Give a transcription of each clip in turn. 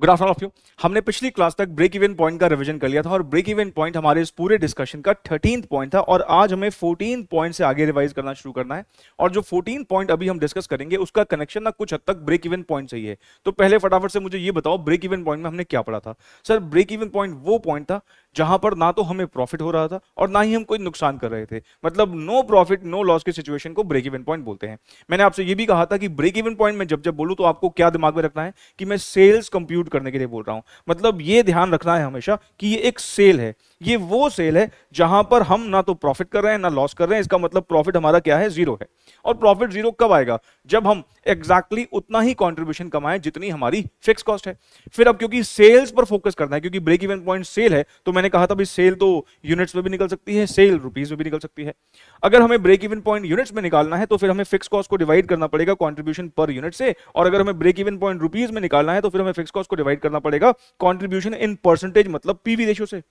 Good afternoon of you. हमने पिछली class तक ब्रेक इवन पॉइंट का रिवीजन कर लिया था और ब्रेक इवन पॉइंट हमारे इस पूरे डिस्कशन का 13th पॉइंट था और आज हमें 14 पॉइंट से आगे रिवाइज करना शुरू करना है। और जो 14 पॉइंट अभी हम डिस्कस करेंगे उसका कनेक्शन ना कुछ हद तक ब्रेक इवन पॉइंट से ही है। तो पहले फटाफट से मुझे ये बताओ ब्रेक इवन पॉइंट में हमने क्या पढ़ा था। सर ब्रेक इवन पॉइंट वो पॉइंट था जहां पर ना तो हमें प्रॉफिट हो रहा था और ना ही हम कोई नुकसान कर रहे थे, मतलब नो प्रॉफिट नो लॉस की सिचुएशन को ब्रेक इवन पॉइंट बोलते हैं। मैंने आपसे ये भी कहा था कि ब्रेक इवन पॉइंट में जब जब बोलूं तो आपको क्या दिमाग में रखना है कि मैं सेल्स कंप्यूट करने के लिए बोल रहा हूं। मतलब ये ध्यान रखना है हमेशा कि ये एक सेल है, ये वो सेल है जहां पर हम ना तो प्रॉफिट कर रहे हैं ना लॉस कर रहे हैं। इसका मतलब प्रॉफिट हमारा क्या है, जीरो है। और प्रॉफिट जीरो कब आएगा, जब हम एग्जैक्टली उतना ही कंट्रीब्यूशन कमाएं जितनी हमारी फिक्स कॉस्ट है। फिर अब क्योंकि सेल्स पर फोकस करना है, क्योंकि ब्रेक इवन पॉइंट सेल है, तो मैंने कहा था भाई सेल तो यूनिट्स में भी निकल सकती है, सेल रुपीस में भी निकल सकती है। अगर हमें ब्रेक इवन पॉइंट यूनिट्स में निकालना है तो फिर हमें फिक्स कॉस्ट को डिवाइड करना पड़ेगा कंट्रीब्यूशन पर यूनिट से, और अगर हमें ब्रेक इवन पॉइंट रुपीस में निकालना है तो फिर हमें फिक्स कॉस्ट को डिवाइड करना पड़ेगा कंट्रीब्यूशन इन परसेंटेज मतलब पीवी रेशियो से।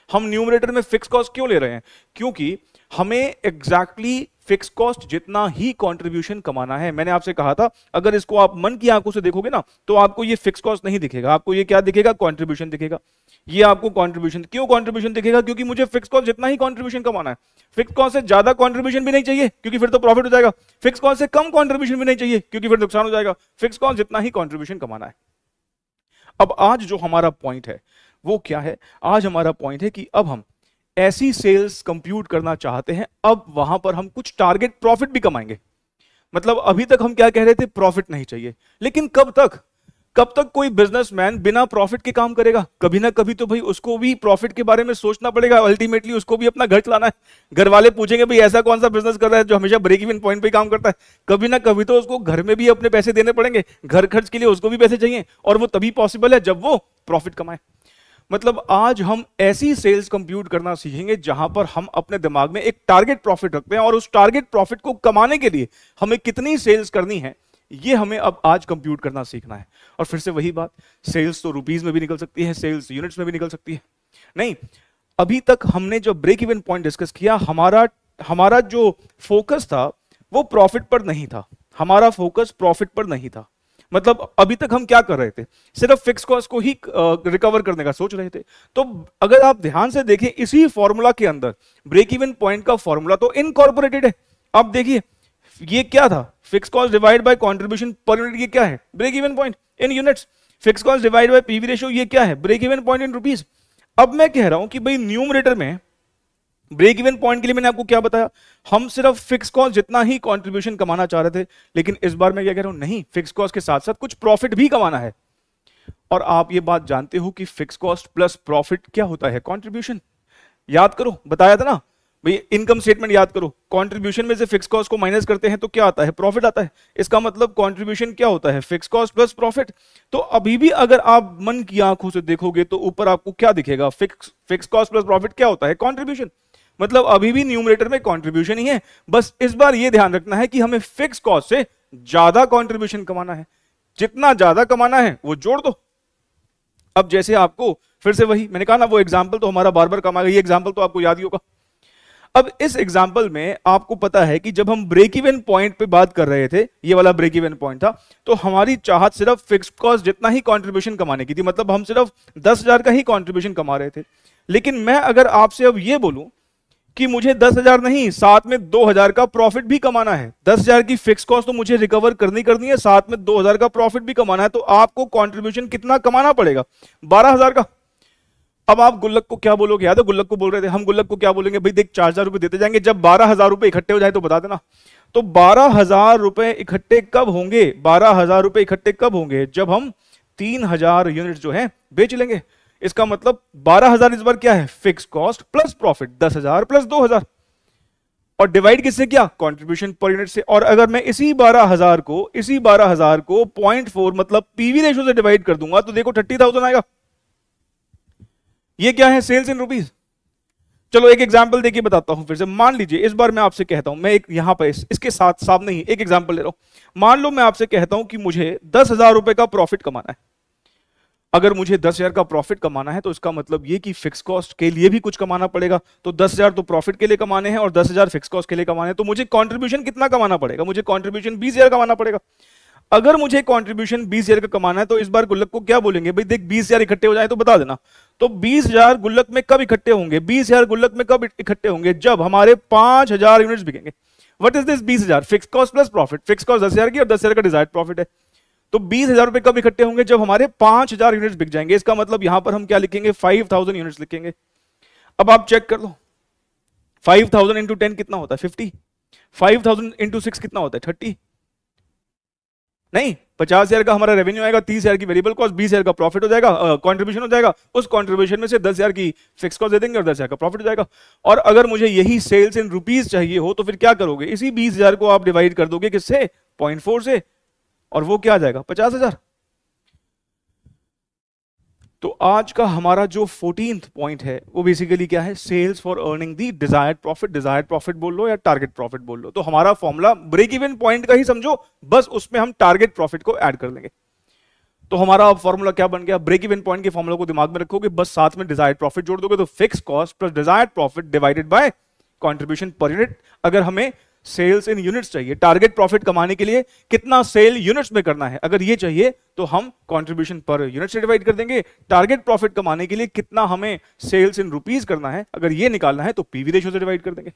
हम न्यूमरेटर में फिक्स कॉस्ट क्यों ले रहे हैं, क्योंकि हमें एग्जैक्टली फिक्स कॉस्ट जितना ही कंट्रीब्यूशन कमाना है। मैंने आपसे कहा था अगर इसको आप मन की आंखों से देखोगे ना तो आपको ये फिक्स कॉस्ट नहीं दिखेगा, आपको ये क्या दिखेगा, कंट्रीब्यूशन दिखेगा। ये आपको कंट्रीब्यूशन, क्यों कंट्रीब्यूशन दिखेगा, क्योंकि मुझे फिक्स कॉस्ट जितना ही कंट्रीब्यूशन कमाना है। फिक्स कॉस्ट से ज्यादा कंट्रीब्यूशन भी नहीं चाहिए क्योंकि फिर तो प्रॉफिट हो जाएगा, फिक्स कॉस्ट से कम कंट्रीब्यूशन भी नहीं चाहिए क्योंकि फिर नुकसान हो जाएगा। फिक्स कॉस्ट जितना ही कंट्रीब्यूशन कमाना है। अब आज जो हमारा पॉइंट है वो क्या है, आज हमारा पॉइंट है कि अब हम ऐसी सेल्स कंप्यूट करना चाहते हैं, अब वहां पर हम कुछ टारगेट प्रॉफिट भी कमाएंगे। मतलब अभी तक हम क्या कह रहे थे, प्रॉफिट नहीं चाहिए, लेकिन कब तक कोई बिजनेसमैन बिना प्रॉफिट के काम करेगा। कभी ना कभी तो भाई उसको भी प्रॉफिट के बारे में सोचना पड़ेगा, अल्टीमेटली उसको भी अपना घर चलाना है। घर वाले पूछेंगे भाई ऐसा कौन सा बिजनेस कर रहा है जो हमेशा ब्रेक इवन पॉइंट पे काम करता है। कभी ना कभी तो उसको घर में भी अपने पैसे देने पड़ेंगे, घर खर्च के लिए उसको भी पैसे चाहिए, और वो तभी पॉसिबल है जब वो प्रॉफिट कमाए। मतलब आज हम ऐसी सेल्स कंप्यूट करना सीखेंगे जहां पर हम अपने दिमाग में एक टारगेट प्रॉफिट रखते हैं और उस टारगेट प्रॉफिट को कमाने के लिए हमें कितनी सेल्स करनी है ये हमें अब आज कंप्यूट करना सीखना है। और फिर से वही बात, सेल्स तो रुपीस में भी निकल सकती है, सेल्स यूनिट्स में भी निकल सकती है। नहीं, अभी तक हमने जो ब्रेक इवन पॉइंट डिस्कस किया, हमारा जो फोकस था वो प्रॉफिट पर नहीं था, हमारा फोकस प्रॉफिट पर नहीं था। मतलब अभी तक हम क्या कर रहे थे, सिर्फ फिक्स कॉस्ट को ही रिकवर करने का सोच रहे थे। तो अगर आप ध्यान से देखें इसी फॉर्मूला के अंदर ब्रेक इवन पॉइंट का फॉर्मूला तो इनकॉर्पोरेटेड है। अब देखिए ये क्या था, fix cost divide by contribution per unit, ये क्या है, break even point in units. Fix cost divide by PV ratio, ये क्या है, break even point in rupees. अब मैं कह रहा हूं कि भाई न्यूमरेटर में ब्रेक इवन पॉइंट के लिए मैंने आपको क्या बताया, हम सिर्फ फिक्स कॉस्ट जितना ही कंट्रीब्यूशन कमाना चाह रहे थे, लेकिन इस बार मैं क्या कह रहा हूं, नहीं, फिक्स कॉस्ट के साथ साथ कुछ प्रॉफिट भी कमाना है। और आप ये बात जानते हो कि फिक्स कॉस्ट प्लस प्रॉफिट क्या होता है, कंट्रीब्यूशन। याद करो, बताया था ना भाई, इनकम स्टेटमेंट याद करो, कंट्रीब्यूशन में से फिक्स कॉस्ट को माइनस करते हैं तो क्या आता है, प्रॉफिट आता है। इसका मतलब कंट्रीब्यूशन क्या होता है, फिक्स कॉस्ट प्लस प्रॉफिट। तो अभी भी अगर आप मन की आंखों से देखोगे तो ऊपर आपको क्या दिखेगा, फिक्स कॉस्ट प्लस प्रॉफिट क्या होता है, कंट्रीब्यूशन। मतलब अभी भी न्यूमरेटर में कंट्रीब्यूशन ही है, बस इस बार ये ध्यान रखना है कि हमें फिक्स कॉस्ट से ज्यादा कंट्रीब्यूशन कमाना है। जितना ज्यादा कमाना है वो जोड़ दो। अब जैसे आपको फिर से वही मैंने कहा ना, वो एग्जांपल तो हमारा बार बार काम आएगा, ये एग्जांपल तो आपको याद ही होगा। अब इस एग्जांपल में आपको पता है कि जब हम ब्रेक इवन पॉइंट पे बात कर रहे थे, ये वाला ब्रेक इवन पॉइंट था, तो हमारी चाहत सिर्फ फिक्स कॉस्ट जितना ही कंट्रीब्यूशन कमाने की थी। मतलब हम सिर्फ 10,000 का ही कंट्रीब्यूशन कमा रहे थे। लेकिन मैं अगर आपसे अब ये बोलूं कि मुझे 10,000 नहीं, साथ में 2,000 का प्रॉफिट भी कमाना है, 10,000 की फिक्स कॉस्ट तो मुझे रिकवर करनी है, साथ में 2,000 का प्रॉफिट भी कमाना है, तो आपको कंट्रीब्यूशन कितना कमाना पड़ेगा, 12,000 का। अब आप गुल्लक को क्या बोलोगे, याद है गुल्लक को बोल रहे थे हम, गुल्लक को क्या बोलेंगे, भाई देख 4,000 रुपए देते जाएंगे, जब 12,000 रुपए इकट्ठे हो जाए तो बता देना। तो 12,000 रुपए इकट्ठे कब होंगे, 12,000 रुपए इकट्ठे कब होंगे, जब हम 3,000 यूनिट जो है बेच लेंगे। इसका मतलब 12,000 इस बार क्या है, fix cost plus profit, 10,000 plus 2,000, और डिवाइड किससे किया, कंट्रीब्यूशन पर यूनिट से। और अगर मैं इसी 12,000 को 0.4 मतलब पीवी रेशियो से डिवाइड कर दूंगा तो देखो 30,000 आएगा। ये क्या है, सेल्स इन रुपीस। चलो एक एग्जांपल देखिए बताता हूं फिर से। मान लीजिए इस बार मैं आपसे कहता हूं, मैं एक यहां पर इसके साथ सामने ही एक एग्जांपल ले रहा हूं। मान लो मैं आपसे कहता हूं कि मुझे 10,000 रुपए का प्रॉफिट कमाना है। अगर मुझे 10,000 का प्रॉफिट कमाना है तो इसका मतलब ये कि फिक्स कॉस्ट के लिए भी कुछ कमाना पड़ेगा। तो 10,000 तो प्रॉफिट के लिए कमाने हैं और 10,000 फिक्स कॉस्ट के लिए कमाने हैं, तो मुझे कंट्रीब्यूशन कितना कमाना पड़ेगा, मुझे कंट्रीब्यूशन 20,000 कमाना पड़ेगा। अगर मुझे कंट्रीब्यूशन 20,000 का कमाना है तो इस बार गुल्लक को क्या बोलेंगे, भाई देख 20,000 इकट्ठे हो जाए तो बता देना। तो 20,000 गुल्लक में कब इकट्ठे होंगे, 20,000 गुल्लक में कब इकट्ठे होंगे, जब हमारे 5,000 यूनिट्स बिकेंगे। What is this 20,000? Fix cost plus profit. Fix cost 10,000 की और 10,000 का डिजायर्ड प्रॉफिट है। तो 20,000 रुपए कब इकट्ठे होंगे, जब हमारे 5,000 यूनिट्स बिक जाएंगे। इसका मतलब यहां पर हम क्या लिखेंगे, 5,000 यूनिट्स लिखेंगे। अब आप चेक कर लो, 5,000 इंटू 10 कितना होता है, 50। 5,000 इंटू 6 कितना होता है, 30। नहीं, 50,000 का हमारा रेवेन्यू आएगा, 30,000 की वेरिएबल कॉस्ट, 20,000 का प्रॉफिट हो जाएगा, कंट्रीब्यूशन हो जाएगा। उस कंट्रीब्यूशन में से 10,000 की फिक्स कॉस्ट दे देंगे और 10,000 का प्रॉफिट हो जाएगा। और अगर मुझे यही सेल्स इन रुपीज चाहिए हो तो फिर क्या करोगे, इसी 20,000 को आप डिवाइड कर दोगे किससे, 0.4 से, और वो क्या आ जाएगा, 50,000। तो आज का हमारा जो 14th पॉइंट है वो बेसिकली क्या है, sales for earning the desired profit. Desired profit बोल लो या टारगेट प्रॉफिट बोल लो, तो हमारा फॉर्मूला ब्रेक इवन पॉइंट का ही समझो, बस उसमें हम टारगेट प्रॉफिट को ऐड कर लेंगे। तो हमारा फॉर्मूला क्या बन गया, ब्रेक इवन पॉइंट के फॉर्मूला को दिमाग में रखोगे, बस साथ में डिजायर्ड प्रॉफिट जोड़ दोगे, तो fix cost plus desired profit divided bye contribution per unit. अगर हमें सेल्स इन यूनिट्स चाहिए, टारगेट प्रॉफिट कमाने के लिए कितना सेल यूनिट्स में करना है, अगर ये चाहिए तो हम कंट्रीब्यूशन पर यूनिट से डिवाइड कर देंगे। टारगेट प्रॉफिट कमाने के लिए कितना हमें सेल्स इन रुपीज करना है, अगर ये निकालना है तो पीवी रेशियो से डिवाइड कर देंगे।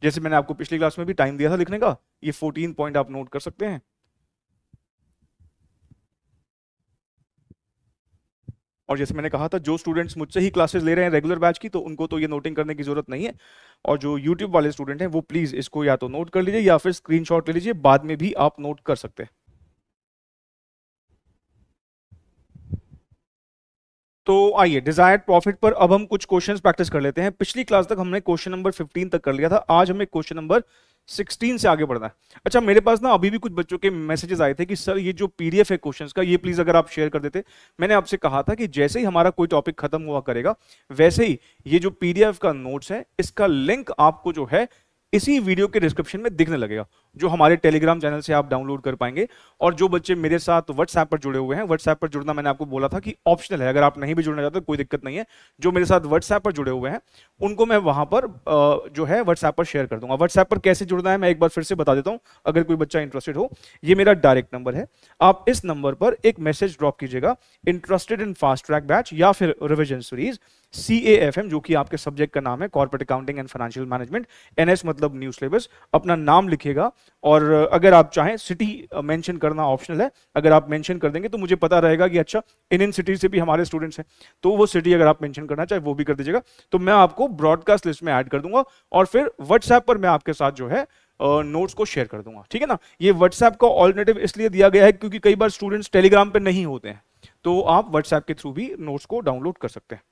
जैसे मैंने आपको पिछली क्लास में भी टाइम दिया था लिखने का, ये 14 पॉइंट आप नोट कर सकते हैं। और जैसे मैंने कहा था, जो स्टूडेंट्स मुझसे ही क्लासेस ले रहे हैं रेगुलर बैच की, तो उनको तो ये नोटिंग करने की जरूरत नहीं है। और जो यूट्यूब वाले स्टूडेंट हैं वो प्लीज इसको या तो नोट कर लीजिए या फिर स्क्रीनशॉट ले लीजिए, बाद में भी आप नोट कर सकते हैं। तो आइए डिजायर्ड प्रॉफिट पर अब हम कुछ क्वेश्चंस प्रैक्टिस कर लेते हैं। पिछली क्लास तक हमने क्वेश्चन नंबर 15 तक कर लिया था, आज हमें क्वेश्चन नंबर 16 से आगे बढ़ना है। अच्छा, मेरे पास ना अभी भी कुछ बच्चों के मैसेजेस आए थे कि सर ये जो पीडीएफ है क्वेश्चंस का, ये प्लीज अगर आप शेयर कर देते। मैंने आपसे कहा था कि जैसे ही हमारा कोई टॉपिक खत्म हुआ करेगा, वैसे ही ये जो पीडीएफ का नोट्स है इसका लिंक आपको जो है इसी वीडियो के डिस्क्रिप्शन में दिखने लगेगा, जो हमारे टेलीग्राम चैनल से आप डाउनलोड कर पाएंगे। और जो बच्चे मेरे साथ व्हाट्सएप पर जुड़े हुए हैं, व्हाट्सएप पर जुड़ना मैंने आपको बोला था कि ऑप्शनल है, अगर आप नहीं भी जुड़ना चाहते कोई दिक्कत नहीं है। जो मेरे साथ व्हाट्सएप पर जुड़े हुए हैं उनको मैं वहां पर जो है व्हाट्सएप पर शेयर कर दूंगा। व्हाट्सएप पर कैसे जुड़ना है मैं एक बार फिर से बता देता हूं, अगर कोई बच्चा इंटरेस्टेड हो। ये मेरा डायरेक्ट नंबर है, आप इस नंबर पर एक मैसेज ड्रॉप कीजिएगा, interested in fast track batch या फिर रिविजन सीरीज, CAFM जो कि आपके सब्जेक्ट का नाम है, corporate accounting and financial management, NS मतलब न्यू सिलेबस। अपना नाम लिखिएगा और अगर आप चाहें सिटी मेंशन करना ऑप्शनल है, अगर आप मेंशन कर देंगे तो मुझे पता रहेगा कि अच्छा इन सिटी से भी हमारे स्टूडेंट्स हैं, तो वो सिटी अगर आप मेंशन करना चाहे वो भी कर दीजिएगा, तो मैं आपको ब्रॉडकास्ट लिस्ट में ऐड कर दूंगा और फिर व्हाट्सएप पर मैं आपके साथ जो है नोट्स को शेयर कर दूंगा, ठीक है ना। ये व्हाट्सएप का ऑल्टरनेटिव इसलिए दिया गया है क्योंकि कई बार स्टूडेंट्स टेलीग्राम पे नहीं होते हैं, तो आप व्हाट्सएप के थ्रू भी नोट्स को डाउनलोड कर सकते हैं।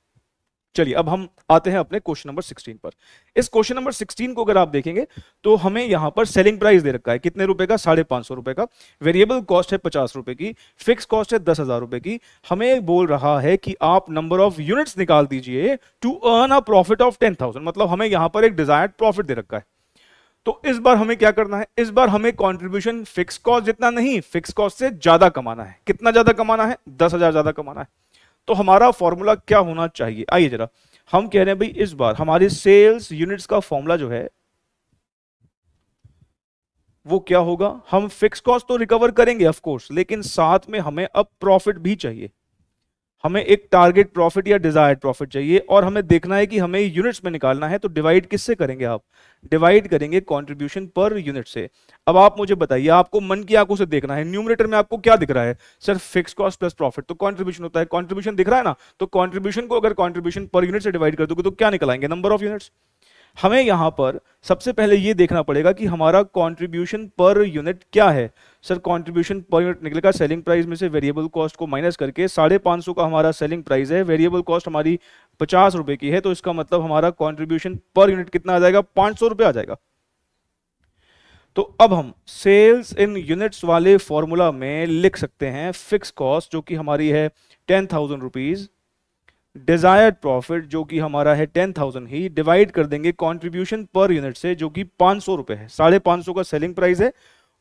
चलिए अब हम आते हैं अपने क्वेश्चन नंबर 16 पर। इस क्वेश्चन नंबर 16 को अगर आप देखेंगे तो हमें यहां पर सेलिंग प्राइस दे रखा है कितने रुपए का, 550 रुपए का। वेरिएबल कॉस्ट है 50 रुपए की, फिक्स कॉस्ट है 10,000 रुपए की। हमें बोल रहा है कि आप नंबर ऑफ यूनिट्स निकाल दीजिए to earn a profit of 10,000, मतलब हमें यहां पर एक डिजायर्ड प्रॉफिट दे रखा है। तो इस बार हमें क्या करना है, इस बार हमें कंट्रीब्यूशन फिक्स कॉस्ट जितना नहीं, फिक्स कॉस्ट से ज्यादा कमाना है। कितना ज्यादा कमाना है, 10,000 ज्यादा कमाना है। तो हमारा फॉर्मूला क्या होना चाहिए, आइए जरा हम कह रहे हैं भाई इस बार हमारी सेल्स यूनिट्स का फॉर्मूला जो है वो क्या होगा। हम फिक्स कॉस्ट तो रिकवर करेंगे ऑफ कोर्स, लेकिन साथ में हमें अब प्रॉफिट भी चाहिए। हमें एक टारगेट प्रॉफिट या डिजायर्ड प्रॉफिट चाहिए और हमें देखना है कि हमें यूनिट्स में निकालना है। तो डिवाइड किससे करेंगे, आप डिवाइड करेंगे कंट्रीब्यूशन पर यूनिट से। अब आप मुझे बताइए, आपको मन की आंखों से देखना है, न्यूमरेटर में आपको क्या दिख रहा है, sir fix cost plus profit, तो कंट्रीब्यूशन होता है, कंट्रीब्यूशन दिख रहा है ना। तो कंट्रीब्यूशन को अगर कंट्रीब्यूशन पर यूनिट से डिवाइड कर दोगे तो क्या निकलाएंगे, नंबर ऑफ यूनिट्स। हमें यहां पर सबसे पहले यह देखना पड़ेगा कि हमारा कंट्रीब्यूशन पर यूनिट क्या है। सर कंट्रीब्यूशन पर यूनिट निकलेगा सेलिंग प्राइस में से वेरिएबल कॉस्ट को माइनस करके, 550 का हमारा सेलिंग प्राइस है, वेरिएबल कॉस्ट हमारी 50 रुपए की है, तो इसका मतलब हमारा कंट्रीब्यूशन पर यूनिट कितना आ जाएगा, 500 रुपए आ जाएगा। तो अब हम सेल्स इन यूनिट्स वाले फॉर्मूला में लिख सकते हैं फिक्स कॉस्ट जो कि हमारी है 10,000 रुपीज, डिजायर्ड प्रॉफिट जो कि हमारा है 10,000 ही, डिवाइड कर देंगे कंट्रीब्यूशन पर यूनिट से जो कि 500 रुपए है। 550 का सेलिंग प्राइस है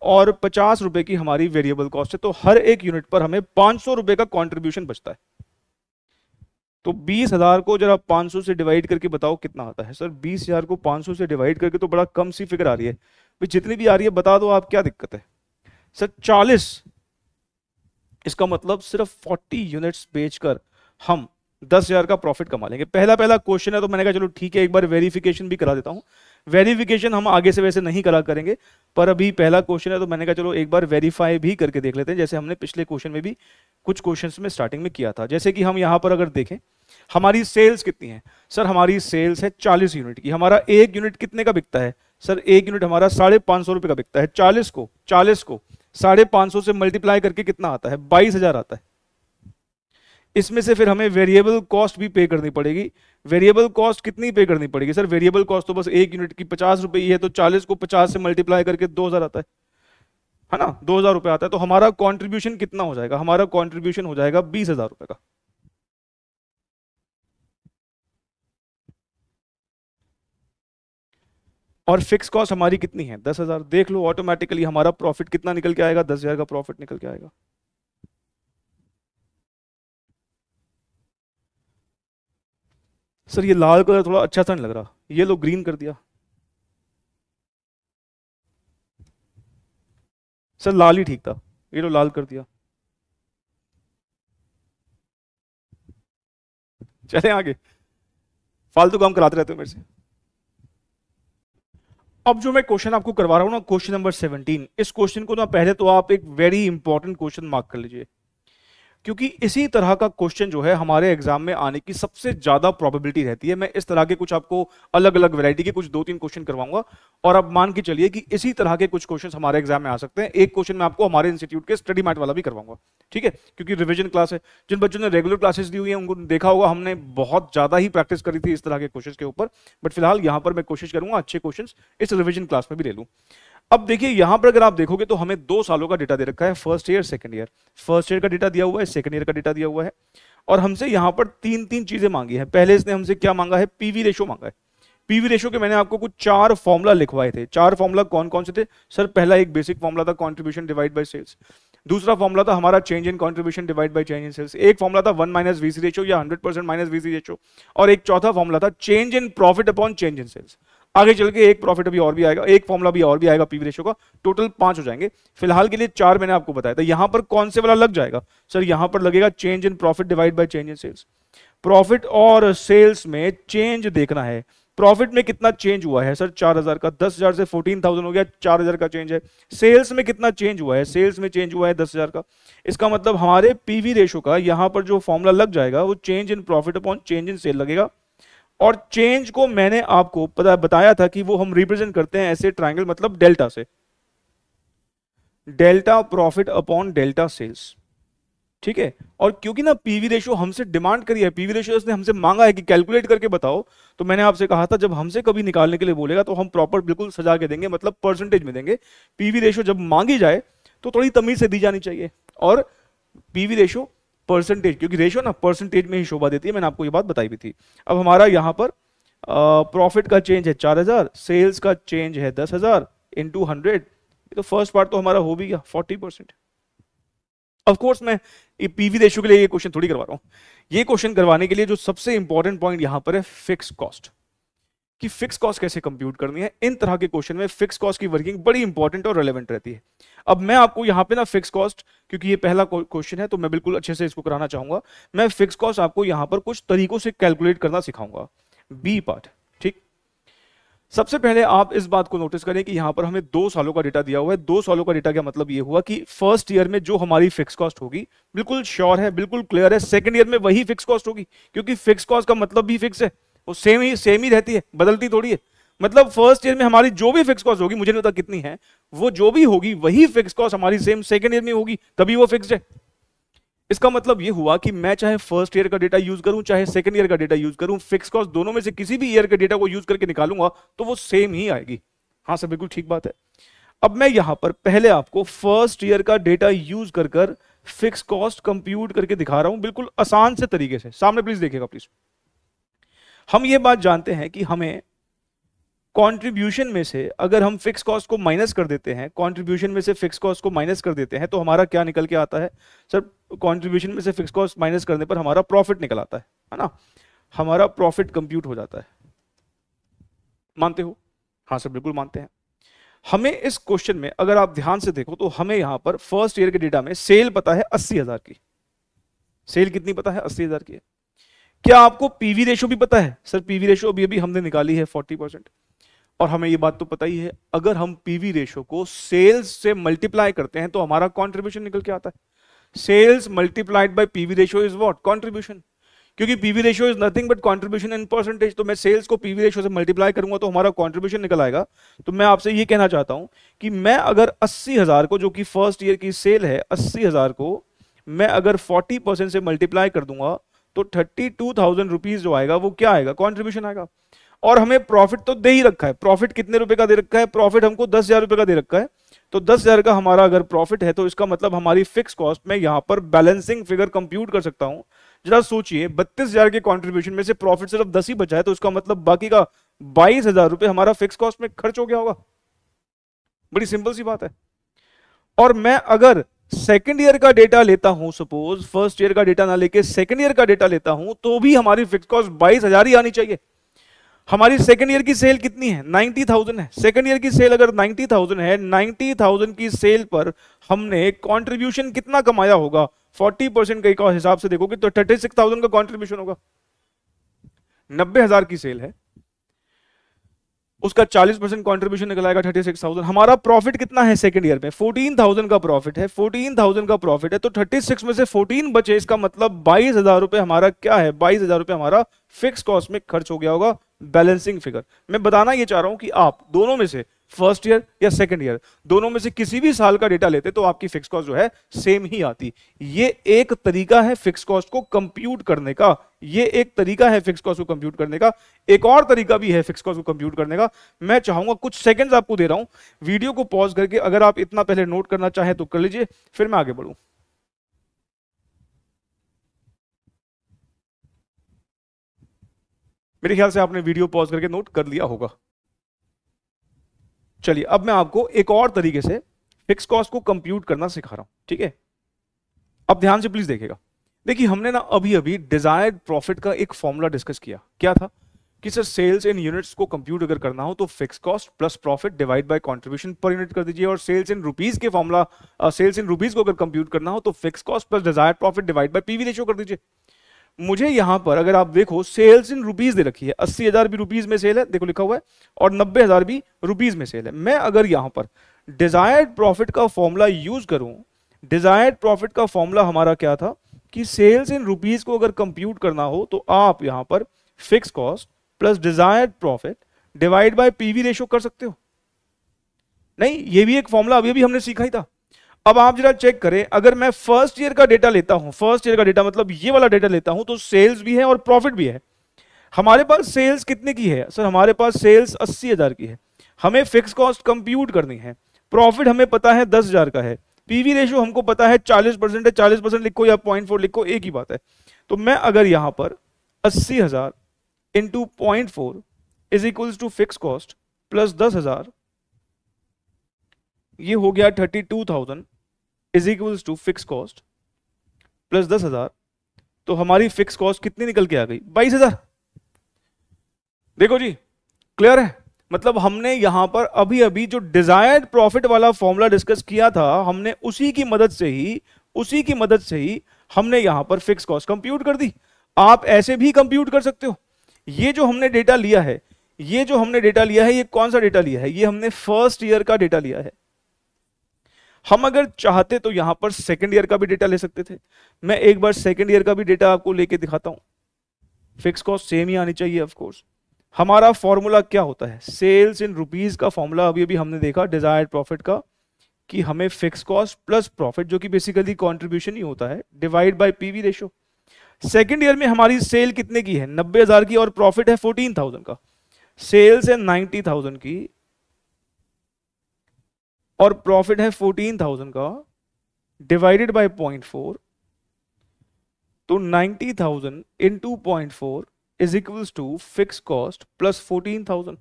और 50 रुपए की हमारी वेरिएबल कॉस्ट है, तो हर एक यूनिट पर हमें 500 रुपए का कंट्रीब्यूशन बचता है। तो 20,000 को जरा 500 से डिवाइड करके बताओ कितना आता है। सर 20,000 को 500 से डिवाइड करके तो बड़ा कम सी फिगर आ रही है, जितनी भी आ रही है बता दो आप, क्या दिक्कत है। सर 40, इसका मतलब सिर्फ 40 यूनिट्स बेचकर हम 10,000 का प्रॉफिट कमा लेंगे। पहला क्वेश्चन है तो मैंने कहा चलो ठीक है, एक बार वेरिफिकेशन भी करा देता हूं। वेरिफिकेशन हम आगे से वैसे नहीं करा करेंगे, पर अभी पहला क्वेश्चन है तो मैंने कहा चलो एक बार वेरीफाई भी करके देख लेते हैं, जैसे हमने पिछले क्वेश्चन में भी कुछ क्वेश्चंस में स्टार्टिंग में किया था। जैसे कि हम यहां पर अगर देखें हमारी सेल्स कितनी है, सर हमारी सेल्स है 40 यूनिट की। हमारा एक यूनिट कितने का बिकता है, सर एक यूनिट हमारा 550 रुपए का बिकता है। 40 को 550 से मल्टीप्लाई करके कितना आता है, 22,000 आता है। इसमें से फिर हमें वेरिएबल कॉस्ट भी पे करनी पड़ेगी। वेरिएबल कॉस्ट कितनी पे करनी पड़ेगी, सर वेरिएबल कॉस्ट तो बस एक यूनिट की 50 रुपए ही है, तो 40 को 50 से मल्टीप्लाई करके 2000 आता है ना, 2000 रुपए आता है। तो हमारा कंट्रीब्यूशन कितना हो जाएगा, हमारा कंट्रीब्यूशन हो जाएगा 20,000 रुपए का। और फिक्स कॉस्ट हमारी कितनी है, 10,000। देख लो ऑटोमेटिकली हमारा प्रॉफिट कितना निकल के आएगा, 10,000 का प्रॉफिट निकल के आएगा। सर ये लाल कलर थोड़ा अच्छा सा नहीं लग रहा, ये लो ग्रीन कर दिया। सर लाल ही ठीक था, ये लो लाल कर दिया। चले आगे, फालतू काम कराते रहते हो मेरे से। अब जो मैं क्वेश्चन आपको करवा रहा हूं ना, क्वेश्चन नंबर 17, इस क्वेश्चन को ना पहले तो आप एक वेरी इंपॉर्टेंट क्वेश्चन मार्क कर लीजिए, क्योंकि इसी तरह का क्वेश्चन जो है हमारे एग्जाम में आने की सबसे ज्यादा प्रोबेबिलिटी रहती है। मैं इस तरह के कुछ आपको अलग अलग वैरायटी के कुछ 2-3 क्वेश्चन करवाऊंगा, और अब मान के चलिए कि इसी तरह के कुछ क्वेश्चन हमारे एग्जाम में आ सकते हैं। एक क्वेश्चन मैं आपको हमारे इंस्टीट्यूट के स्टडी मैट वाला भी करवाऊंगा, ठीक है, क्योंकि रिविजन क्लास है। जिन बच्चों ने रेगुलर क्लासेस दी हुई है उनको देखा होगा हमने बहुत ज्यादा ही प्रैक्टिस करी थी इस तरह के क्वेश्चन के ऊपर, बट फिलहाल यहां पर मैं कोशिश करूंगा अच्छे क्वेश्चन इस रिविजन क्लास में भी ले लूं। अब देखिए यहां पर अगर आप देखोगे तो हमें 2 सालों का डेटा दे रखा है, first year second year. First year का डेटा दिया हुआ है, सेकंड ईयर का डेटा दिया हुआ है, और हमसे यहां पर 3 चीजें मांगी है। पहले इसने हमसे क्या मांगा है, पीवी रेशो मांगा है। पीवी रेशो के मैंने आपको कुछ 4 फॉर्मूला लिखवाए थे। 4 फॉर्मूला कौन कौन से थे, सर पहला एक बेसिक फॉर्मूला था कंट्रीब्यूशन डिवाइड बाय सेल्स, दूसरा फॉर्मूला था हमारा change in contribution divide by change in sales, एक फॉर्मूला था 1 माइनस वीसी रेशो या 100% माइनस वीसी रेशो, और एक चौथा फॉर्मूला था change in profit upon change in sales. आगे चल के एक प्रॉफिट अभी और भी आएगा, एक फॉर्मूला भी और भी आएगा पीवी रेशो का, टोटल 5 हो जाएंगे। फिलहाल के लिए 4 मैंने आपको बताया था। यहां पर कौन से वाला लग जाएगा, सर यहां पर लगेगा change in profit divide by change in sales. Profit और सेल्स में चेंज देखना है, प्रॉफिट में कितना चेंज हुआ है, सर 4,000 का, 10,000 से 14,000 हो गया, 4,000 का चेंज है। सेल्स में कितना चेंज हुआ है, सेल्स में चेंज हुआ है 10,000 का। इसका मतलब हमारे पीवी रेशो का यहां पर जो फॉर्मूला लग जाएगा वो change in profit upon change in sale लगेगा। और चेंज को मैंने आपको बताया था कि वो हम रिप्रेजेंट करते हैं ऐसे ट्रायंगल, मतलब डेल्टा से, delta profit upon delta sales, ठीक है। और क्योंकि ना पीवी रेशियो हमसे डिमांड करी है, पीवी रेशियो उसने हमसे मांगा है कि कैलकुलेट करके बताओ, तो मैंने आपसे कहा था जब हमसे कभी निकालने के लिए बोलेगा तो हम प्रॉपर बिल्कुल सजा के देंगे, मतलब परसेंटेज में देंगे। पीवी रेशियो जब मांगी जाए तो थोड़ी तमीज से दी जानी चाहिए। और पीवी रेशियो परसेंटेज, क्योंकि रेशियो ना परसेंटेज में ही शोभा देती है, मैंने आपको ये बात बताई भी थी। अब हमारा यहां पर प्रॉफिट का चेंज है 4,000, सेल्स का चेंज है 10,000 इंटू 100, तो फर्स्ट पार्ट तो हमारा हो भी गया 40%। ऑफ कोर्स मैं पीवी रेशियो के लिए ये क्वेश्चन थोड़ी करवा रहा हूं, ये क्वेश्चन करवाने के लिए जो सबसे इंपॉर्टेंट पॉइंट यहां पर है फिक्स कॉस्ट, कि फिक्स कॉस्ट कैसे कंप्यूट करनी है। इन तरह के क्वेश्चन में फिक्स कॉस्ट की वर्किंग बड़ी इंपॉर्टेंट और रेलेवेंट रहती है। अब मैं आपको यहां पे ना फिक्स कॉस्ट, क्योंकि ये पहला क्वेश्चन है तो मैं बिल्कुल अच्छे से इसको कराना चाहूंगा, मैं फिक्स कॉस्ट आपको यहां पर कुछ तरीकों से कैलकुलेट करना सिखाऊंगा। बी पार्ट, ठीक। सबसे पहले आप इस बात को नोटिस करें कि यहां पर हमें 2 सालों का डेटा दिया हुआ है। 2 सालों का डेटा का मतलब ये हुआ कि फर्स्ट ईयर में जो हमारी फिक्स कॉस्ट होगी, बिल्कुल श्योर है, बिल्कुल क्लियर है, सेकंड ईयर में वही फिक्स कॉस्ट होगी, क्योंकि फिक्स कॉस्ट का मतलब भी फिक्स है, वो सेम ही रहती है, बदलती थोड़ी है। मतलब फर्स्ट ईयर में हमारी जो भी फिक्स कॉस्ट होगी, मुझे नहीं पता कितनी है, वो जो भी होगी वही फिक्स कॉस्ट हमारी सेम सेकंड ईयर में होगी, तभी वो फिक्स्ड है। इसका मतलब ये हुआ कि मैं चाहे फर्स्ट ईयर का डेटा यूज करूं चाहे सेकंड ईयर का डेटा यूज करूं, फिक्स कॉस्ट दोनों में से किसी भी ईयर के डेटा को यूज करके निकालूंगा तो वो सेम ही आएगी। हाँ सर बिल्कुल ठीक बात है। अब मैं यहां पर पहले आपको फर्स्ट ईयर का डेटा यूज कर फिक्स कॉस्ट कंप्यूट करके दिखा रहा हूं, बिल्कुल आसान से तरीके से। सामने प्लीज देखिएगा प्लीज। हम ये बात जानते हैं कि हमें कंट्रीब्यूशन में से अगर हम फिक्स कॉस्ट को माइनस कर देते हैं, कंट्रीब्यूशन में से फिक्स कॉस्ट को माइनस कर देते हैं तो हमारा क्या निकल के आता है, सर कंट्रीब्यूशन में से फिक्स कॉस्ट माइनस करने पर हमारा प्रॉफिट निकल आता है ना, हमारा प्रॉफिट कंप्यूट हो जाता है। मानते हो? हाँ सर बिल्कुल मानते हैं। हमें इस क्वेश्चन में अगर आप ध्यान से देखो तो हमें यहां पर फर्स्ट ईयर के डेटा में सेल पता है 80,000 की। सेल कितनी पता है? 80,000 की है। क्या आपको पीवी रेशो भी पता है? सर पीवी रेशो अभी अभी हमने निकाली है 40%। और हमें ये बात तो पता ही है, अगर हम पीवी रेशो को सेल्स से मल्टीप्लाई करते हैं तो हमारा कॉन्ट्रीब्यूशन निकल के आता है। Sales multiplied by PV ratio is what? Contribution. क्योंकि PV ratio is nothing but contribution in percentage. तो मैं सेल्स को पीवी रेशो से मल्टीप्लाई करूंगा तो हमारा कॉन्ट्रीब्यूशन निकल आएगा। तो मैं आपसे ये कहना चाहता हूं कि मैं अगर 80,000 को, जो कि फर्स्ट ईयर की सेल है, 80,000 को मैं अगर 40% से मल्टीप्लाई कर दूंगा तो 32,000 रुपीज जो आएगा वो क्या आएगा? कॉन्ट्रीब्यूशन आएगा। और हमें प्रॉफिट तो दे ही रखा है। प्रॉफिट कितने रुपए का दे रखा है? प्रॉफिट हमको 10,000 रुपए का दे रखा है। तो 10,000 का हमारा अगर प्रॉफिट है तो इसका मतलब हमारी फिक्स कॉस्ट में यहां पर बैलेंसिंग फिगर कंप्यूट कर सकता हूं। जरा सोचिए, 32,000 के कंट्रीब्यूशन में से प्रॉफिट सिर्फ 10 ही बचा है, तो इसका मतलब बाकी का 22,000 रुपए हमारा फिक्स कॉस्ट में खर्च हो गया होगा। बड़ी सिंपल सी बात है। और मैं अगर सेकेंड ईयर का डेटा लेता हूं, सपोज फर्स्ट ईयर का डेटा ना लेके सेकेंड ईयर का डेटा लेता हूं, तो भी हमारी फिक्स कॉस्ट 22,000 ही आनी चाहिए। हमारी सेकेंड ईयर की सेल कितनी है? 90,000 है। सेकेंड ईयर की सेल अगर 90,000 है, 90,000 की सेल पर हमने कंट्रीब्यूशन कितना कमाया होगा? 40% का हिसाब से देखोगे तो 36,000 का कंट्रीब्यूशन होगा। 90,000 की सेल है, उसका 40% कंट्रीब्यूशन निकल आएगा 36,000। हमारा प्रॉफिट कितना है सेकंड ईयर में? 14,000 का प्रॉफिट है। 14,000 का प्रॉफिट है तो 36 में से 14 बचे, इसका मतलब 22,000 रुपए हमारा क्या है? 22,000 रुपए हमारा फिक्स कॉस्ट में खर्च हो गया होगा। Balancing figure. मैं बताना ये चाह रहा हूं कि आप दोनों में से, फर्स्ट ईयर या सेकंड ईयर, दोनों में से किसी भी साल का डेटा लेते तो आपकी फिक्स कॉस्ट जो है सेम ही आती। ये एक तरीका है फिक्स कॉस्ट को कंप्यूट करने का। ये एक तरीका है फिक्स कॉस्ट को कंप्यूट करने का। एक और तरीका भी है फिक्स कॉस्ट को कंप्यूट करने का। मैं चाहूंगा कुछ सेकंड्स आपको दे रहा हूं, वीडियो को पॉज करके अगर आप इतना पहले नोट करना चाहें तो कर लीजिए, फिर मैं आगे बढ़ूं। मेरे ख्याल से आपने वीडियो पॉज करके नोट कर लिया होगा। चलिए अब मैं आपको एक और तरीके से फिक्स कॉस्ट को कंप्यूट करना सिखा रहा हूं, ठीक है? अब ध्यान से प्लीज देखिएगा। देखिए हमने ना अभी अभी डिजायर्ड प्रॉफिट का एक फॉर्मूला डिस्कस किया। क्या था? कि सर सेल्स इन यूनिट्स को कंप्यूट अगर करना हो तो fix cost plus profit divide by contribution per unit कर दीजिए। और सेल्स इन रुपीज के फॉर्मूला, सेल्स इन रुपीज को अगर कंप्यूट करना हो तो fix cost plus desired profit divide by PV ratio कर दीजिए। मुझे यहां पर अगर आप देखो सेल्स इन रुपीज दे रखी है, 80,000 भी रुपीज में सेल है, देखो लिखा हुआ है, और 90,000 भी रुपीज में सेल है। मैं अगर यहां पर डिजायर्ड प्रॉफिट का फॉर्मूला यूज करूं, डिजायर्ड प्रॉफिट का फॉर्मूला हमारा क्या था? कि सेल्स इन रुपीज को अगर कंप्यूट करना हो तो आप यहां पर fix cost plus desired profit divide by PV ratio कर सकते हो। नहीं, ये भी एक फॉर्मूला अभी भी हमने सीखा ही था। अब आप जरा चेक करें, अगर मैं फर्स्ट ईयर का डेटा लेता हूं, फर्स्ट ईयर का डेटा मतलब ये वाला डेटा लेता हूं, तो सेल्स भी है और प्रॉफिट भी है। हमारे पास सेल्स कितने की है? सर हमारे पास सेल्स 80,000 की है। हमें फिक्स कॉस्ट कंप्यूट करनी है। प्रॉफिट हमें पता है 10,000 का है। पीवी रेशियो हमको पता है 40% है। 40% लिखो या 0.4 लिखो, एक ही बात है। तो मैं अगर यहां पर 80,000 into 0.4 is equals to fix cost plus 10,000, ये हो गया 32,000 is equals to fix cost plus 10,000, तो हमारी फिक्स कॉस्ट कितनी निकल के आ गई? 22,000। देखो जी, क्लियर है? मतलब हमने यहां पर अभी अभी जो डिजायर्ड प्रॉफिट वाला फॉर्मूला डिस्कस किया था, हमने उसी की मदद से ही हमने यहां पर फिक्स कॉस्ट कंप्यूट कर दी। आप ऐसे भी कंप्यूट कर सकते हो। ये जो हमने डेटा लिया है, ये कौन सा डेटा लिया है? ये हमने फर्स्ट ईयर का डेटा लिया है। हम अगर चाहते तो यहां पर सेकेंड ईयर का भी डेटा ले सकते थे। मैं एक बार सेकेंड ईयर का भी डेटा आपको लेके दिखाता हूं। फिक्स कॉस्ट सेम ही आनी चाहिए ऑफ कोर्स। हमारा फॉर्मूला क्या होता है? सेल्स इन रुपीज का फॉर्मूला अभी अभी हमने देखा डिजायर्ड प्रॉफिट का, कि हमें फिक्स कॉस्ट प्लस प्रॉफिट, जो कि बेसिकली कंट्रीब्यूशन ही होता है, divide by PV ratio. Second year में हमारी सेल कितने की है? 90,000 की, और प्रॉफिट है 14,000 का। सेल्स है 90,000 की और प्रॉफिट है 14,000 का, डिवाइडेड बाय 0.4, तो 90,000 into 0.4 is equals to fix cost plus 14,000।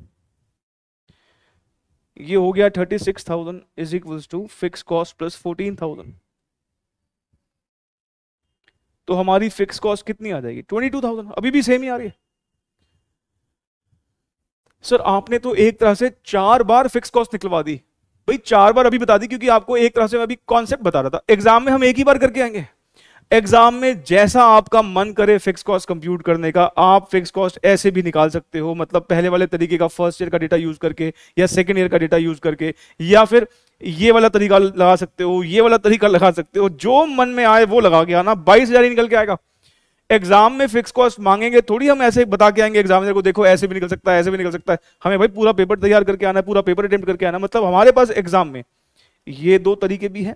ये हो गया 36,000 is equals to fix cost plus 14,000। तो हमारी फिक्स कॉस्ट कितनी आ जाएगी? 22,000। अभी भी सेम ही आ रही है। सर आपने तो एक तरह से 4 बार फिक्स कॉस्ट निकलवा दी। भाई 4 बार अभी बता दी क्योंकि आपको एक तरह से मैं अभी कॉन्सेप्ट बता रहा था। एग्जाम में हम एक ही बार करके आएंगे। एग्जाम में जैसा आपका मन करे फिक्स कॉस्ट कंप्यूट करने का, आप फिक्स कॉस्ट ऐसे भी निकाल सकते हो, मतलब पहले वाले तरीके का फर्स्ट ईयर का डेटा यूज करके या सेकंड ईयर का डेटा यूज करके, या फिर ये वाला तरीका लगा सकते हो, ये वाला तरीका लगा सकते हो, जो मन में आए वो लगा के आना, 22,000 ही निकल के आएगा। एग्जाम में फिक्स कॉस्ट मांगेंगे थोड़ी हम ऐसे बता के आएंगे एग्जामिनर को, देखो ऐसे भी निकल सकता है, ऐसे भी निकल सकता है। हमें भाई पूरा पेपर तैयार करके आना है, पूरा पेपर अटेम्प्ट करके आना। मतलब हमारे पास एग्जाम में ये 2 तरीके भी हैं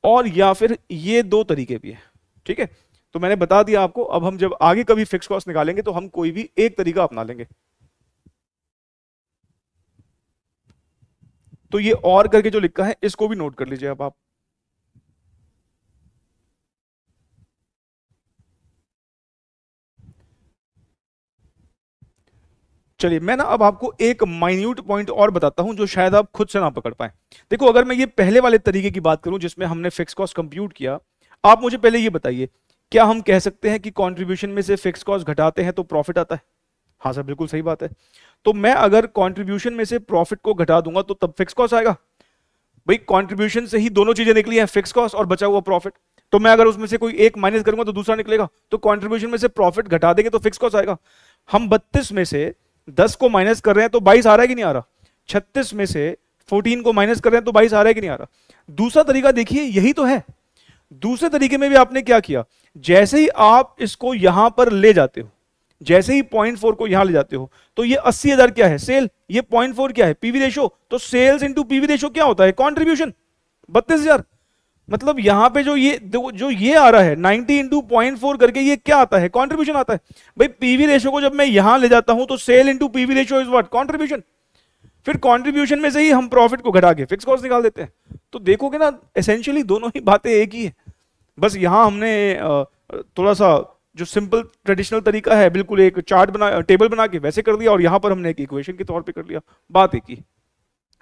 और या फिर ये 2 तरीके भी हैं, ठीक है। तो मैंने बता दिया आपको। अब हम जब आगे कभी फिक्स कॉस्ट निकालेंगे तो हम कोई भी एक तरीका अपना लेंगे। तो ये और करके जो लिखा है इसको भी नोट कर लीजिए अब आप। चलिए मैं ना अब आपको एक माइन्यूट पॉइंट और बताता हूं जो शायद आप खुद से ना पकड़ पाए। देखो अगर मैं ये पहले वाले तरीके की बात करूं जिसमें हमने फिक्स कॉस्ट कंप्यूट किया, आप मुझे पहले ये बताइए, क्या हम कह सकते हैं कि कंट्रीब्यूशन में से फिक्स कॉस्ट घटाते हैं तो प्रॉफिट आता है? हाँ सर बिल्कुल सही बात है। तो मैं अगर कंट्रीब्यूशन में से प्रॉफिट को घटा दूंगा तो तब फिक्स कॉस्ट आएगा। भाई कंट्रीब्यूशन से ही दोनों चीजें निकली हैं, फिक्स कॉस्ट और बचा हुआ प्रॉफिट। तो मैं अगर उसमें से कोई एक माइनस करूंगा तो दूसरा निकलेगा। तो कंट्रीब्यूशन में से प्रॉफिट घटा देंगे तो फिक्स कॉस्ट आएगा। हम 32 में से 10 को माइनस कर रहे हैं तो 22 आ रहा है कि नहीं आ रहा? 36 में से 14 को माइनस कर रहे हैं तो 22 आ रहा है कि नहीं आ रहा? दूसरा तरीका देखिए, यही तो है। दूसरे तरीके में भी आपने क्या किया, जैसे ही आप इसको यहां पर ले जाते हो, जैसे ही 0.4 को यहां ले जाते हो, तो ये 80,000 क्या है? सेल। ये 0.4 क्या है? PV ratio. तो सेल्स इंटू पीवी रेशो क्या होता है? कंट्रीब्यूशन। 32,000। मतलब यहां पे जो ये आ रहा है 90 इंटू 0.4 करके, ये क्या आता है? कंट्रीब्यूशन आता है। भाई पीवी रेशो को जब मैं यहां ले जाता हूं तो sale into PV ratio is what? Contribution. फिर कंट्रीब्यूशन में से ही हम प्रॉफिट को घटा के फिक्स कॉस्ट निकाल देते हैं। तो देखोगे ना एसेंशियली दोनों ही बातें एक ही है। बस यहां हमने थोड़ा सा जो सिंपल ट्रेडिशनल तरीका है, बिल्कुल एक चार्ट बना, टेबल बना के वैसे कर दिया, और यहां पर हमने एक इक्वेशन के तौर पे कर लिया। बात एक ही।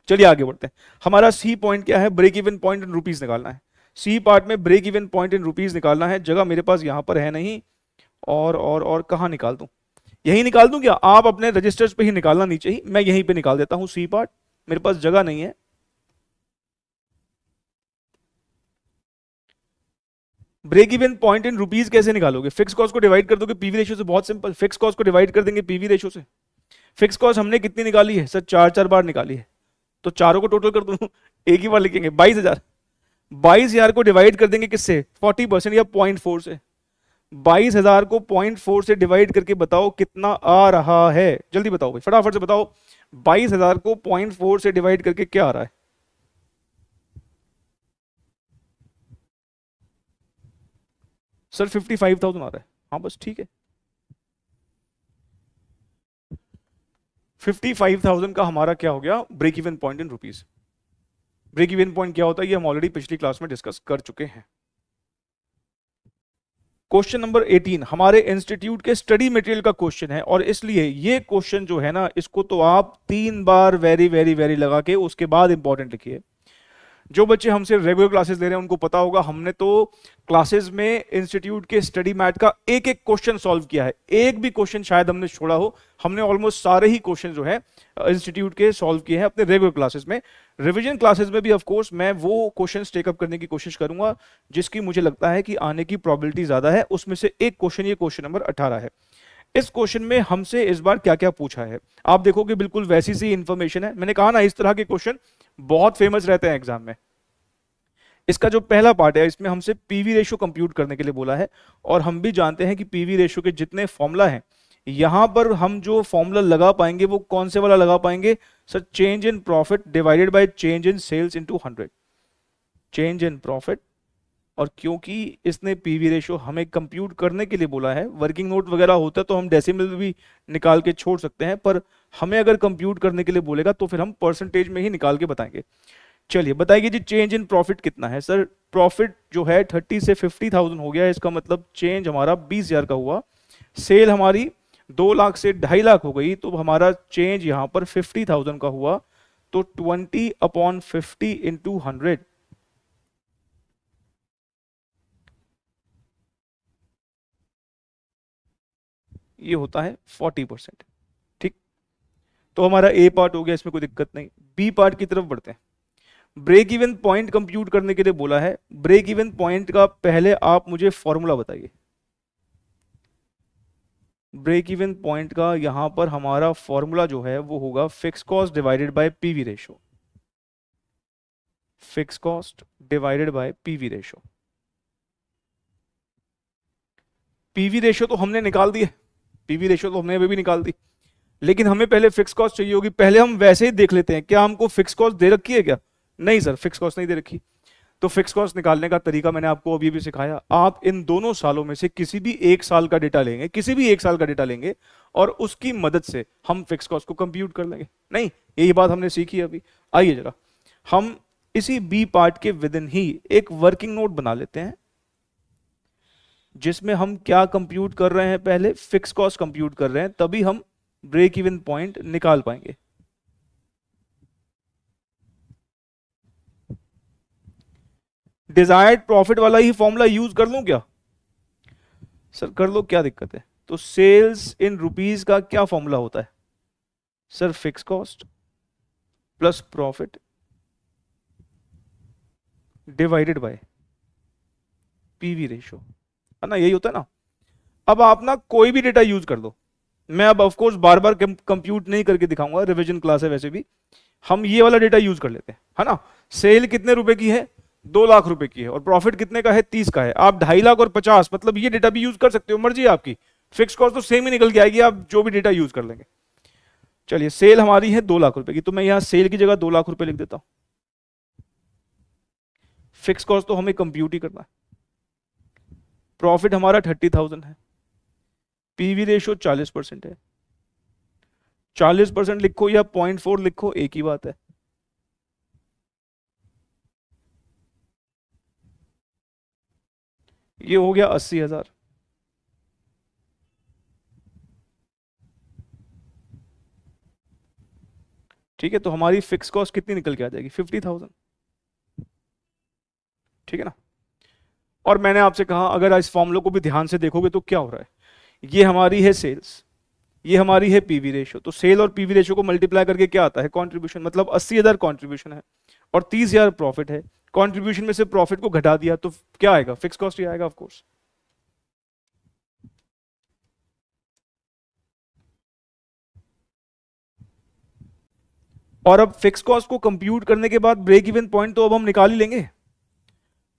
चलिए आगे बढ़ते हैं। हमारा सी पॉइंट क्या है? Break even point in rupees निकालना है। सी पार्ट में break even point in rupees निकालना है। जगह मेरे पास यहां पर है नहीं, और कहां निकाल दूं? यही निकाल दूं क्या? आप अपने रजिस्टर्स पे ही निकालना, नीचे ही मैं यहीं पे निकाल देता हूं सी पार्ट। मेरे पास जगह नहीं है। Break even point in rupees कैसे निकालोगे? फिक्स कॉस्ट को डिवाइड कर दोगे पीवी रेशियो से। बहुत सिंपल, फिक्स कॉस्ट को डिवाइड कर देंगे पीवी रेशियो से। फिक्स कॉस्ट हमने कितनी निकाली है सर? 4 बार निकाली है। तो चारों को टोटल कर दूं, एक ही बार लिखेंगे 22,000। 22,000 को डिवाइड कर देंगे किससे? 40% या 0.4 से। 22,000 को 0.4 से डिवाइड करके बताओ कितना आ रहा है? जल्दी बताओ भाई, फटाफट से बताओ। 22,000 को 0.4 से डिवाइड करके क्या आ रहा है? सर 55,000 आ रहा है। हाँ बस ठीक है। 55,000 का हमारा क्या हो गया? Break even point in rupees. Break even point क्या होता है ये हम ऑलरेडी पिछली क्लास में डिस्कस कर चुके हैं। क्वेश्चन नंबर 18 हमारे इंस्टीट्यूट के स्टडी मटेरियल का क्वेश्चन है, और इसलिए ये क्वेश्चन जो है ना, इसको तो आप 3 बार वेरी वेरी वेरी लगा के उसके बाद इंपॉर्टेंट लिखिए। जो बच्चे हमसे रेगुलर क्लासेस ले रहे हैं उनको पता होगा, हमने तो क्लासेस में इंस्टीट्यूट के स्टडी मैट का एक एक क्वेश्चन सॉल्व किया है। एक भी क्वेश्चन शायद हमने छोड़ा हो। हमने ऑलमोस्ट सारे ही क्वेश्चन जो है इंस्टीट्यूट के सॉल्व किए हैं अपने रेगुलर क्लासेस में। रिवीजन क्लासेस में भी ऑफ कोर्स मैं वो क्वेश्चन टेकअप करने की कोशिश करूंगा जिसकी मुझे लगता है कि आने की प्रोबेबिलिटी ज्यादा है। उसमें से एक क्वेश्चन, ये क्वेश्चन नंबर 18 है। इस क्वेश्चन में हमसे इस बार क्या क्या पूछा है आप देखोगे, बिल्कुल वैसी सी इंफॉर्मेशन है। मैंने कहा ना इस तरह के क्वेश्चन बहुत फेमस रहते हैं एग्जाम में। इसका जो पहला पार्ट है इसमें हमसे पीवी रेशियो कंप्यूट करने के लिए बोला है, और हम भी जानते हैं कि पीवी रेशियो के जितने फॉर्मूला हैं यहां पर हम जो फॉर्मूला लगा पाएंगे वो कौन से वाला लगा पाएंगे sir? Change in profit divided by change in sales into 100। Change in profit, और क्योंकि इसने पीवी रेशियो हमें कंप्यूट करने के लिए बोला है, वर्किंग नोट वगैरह होता तो हम डेसिमल भी निकाल के छोड़ सकते हैं, पर हमें अगर कंप्यूट करने के लिए बोलेगा तो फिर हम परसेंटेज में ही निकाल के बताएंगे। चलिए बताइए जी, चेंज इन प्रॉफिट कितना है सर? प्रॉफिट जो है 30 से 50,000 हो गया, इसका मतलब चेंज हमारा 20,000 का हुआ। सेल हमारी 2 लाख से 2.5 लाख हो गई, तो हमारा चेंज यहां पर 50,000 का हुआ। तो 20/50 इंटू 100, ये होता है 40%। ठीक, तो हमारा ए पार्ट हो गया, इसमें कोई दिक्कत नहीं। बी पार्ट की तरफ बढ़ते हैं। ब्रेक इवन पॉइंट कंप्यूट करने के लिए बोला है। ब्रेक इवन पॉइंट का पहले आप मुझे फॉर्मूला बताइए। ब्रेक इवन पॉइंट का यहां पर हमारा फॉर्मूला जो है वो होगा fix cost divided by PV ratio. Fix cost divided by PV ratio. PV ratio तो हमने निकाल दी है, पीवी रेशो तो हमने अभी भी निकाल दी, लेकिन हमें पहले फिक्स कॉस्ट चाहिए होगी। पहले हम वैसे ही देख लेते हैं क्या हमको फिक्स कॉस्ट दे रखी है क्या। नहीं सर, फिक्स कॉस्ट नहीं दे रखी। तो फिक्स कॉस्ट निकालने का तरीका मैंने आपको अभी भी सिखाया। आप इन दोनों सालों में से किसी भी एक साल का डेटा लेंगे, किसी भी एक साल का डेटा लेंगे और उसकी मदद से हम फिक्स कॉस्ट को कंप्यूट कर लेंगे। नहीं, यही बात हमने सीखी अभी। आइए जरा हम इसी बी पार्ट के विद इन ही एक वर्किंग नोट बना लेते हैं, जिसमें हम क्या कंप्यूट कर रहे हैं, पहले फिक्स कॉस्ट कंप्यूट कर रहे हैं, तभी हम ब्रेक इवन पॉइंट निकाल पाएंगे। डिजायर्ड प्रॉफिट वाला ही फॉर्मूला यूज कर लूं क्या। सर कर लो, क्या दिक्कत है। तो सेल्स इन रुपीज का क्या फॉर्मूला होता है sir, fix cost plus profit divided by PV ratio, है ना, यही होता है ना। अब आप ना कोई भी डेटा यूज कर दो, मैं अब of course bar bar compute नहीं करके दिखाऊंगा, रिवीजन क्लास है वैसे भी। हम ये वाला डेटा यूज कर लेते हैं, है ना। सेल कितने रुपए की है, 2 लाख रुपए की है, और प्रॉफिट कितने का है, 30 का है। आप 2.5 लाख और 50, मतलब ये डेटा भी यूज कर सकते हो, मर्जी है आपकी। फिक्स कॉस्ट तो सेम ही निकल के आएगी, आप जो भी डेटा यूज कर लेंगे। चलिए सेल हमारी है 2 लाख रुपए की, तो मैं यहां सेल की जगह 2 लाख रुपए लिख देता हूं। फिक्स कॉस्ट तो हमें कंप्यूट ही करना है। प्रॉफिट हमारा 30,000 है। पीवी रेशो 40% है। 40% लिखो या 0.4 लिखो, एक ही बात है। ये हो गया 80,000। ठीक है, तो हमारी फिक्स कॉस्ट कितनी निकल के आ जाएगी, 50,000। ठीक है ना। और मैंने आपसे कहा अगर इस फॉर्मूले को भी ध्यान से देखोगे तो क्या हो रहा है, ये हमारी है सेल्स, ये हमारी है पीवी रेशो। तो सेल और पीवी रेशो को मल्टीप्लाई करके क्या आता है, कंट्रीब्यूशन। मतलब 80,000 कंट्रीब्यूशन है और 30,000 प्रॉफिट है। कंट्रीब्यूशन में से प्रॉफिट को घटा दिया तो क्या आएगा, फिक्स कॉस्ट ही आएगा ऑफ कोर्स। और अब फिक्स कॉस्ट को कंप्यूट करने के बाद ब्रेक इवन पॉइंट तो अब हम निकाल ही लेंगे।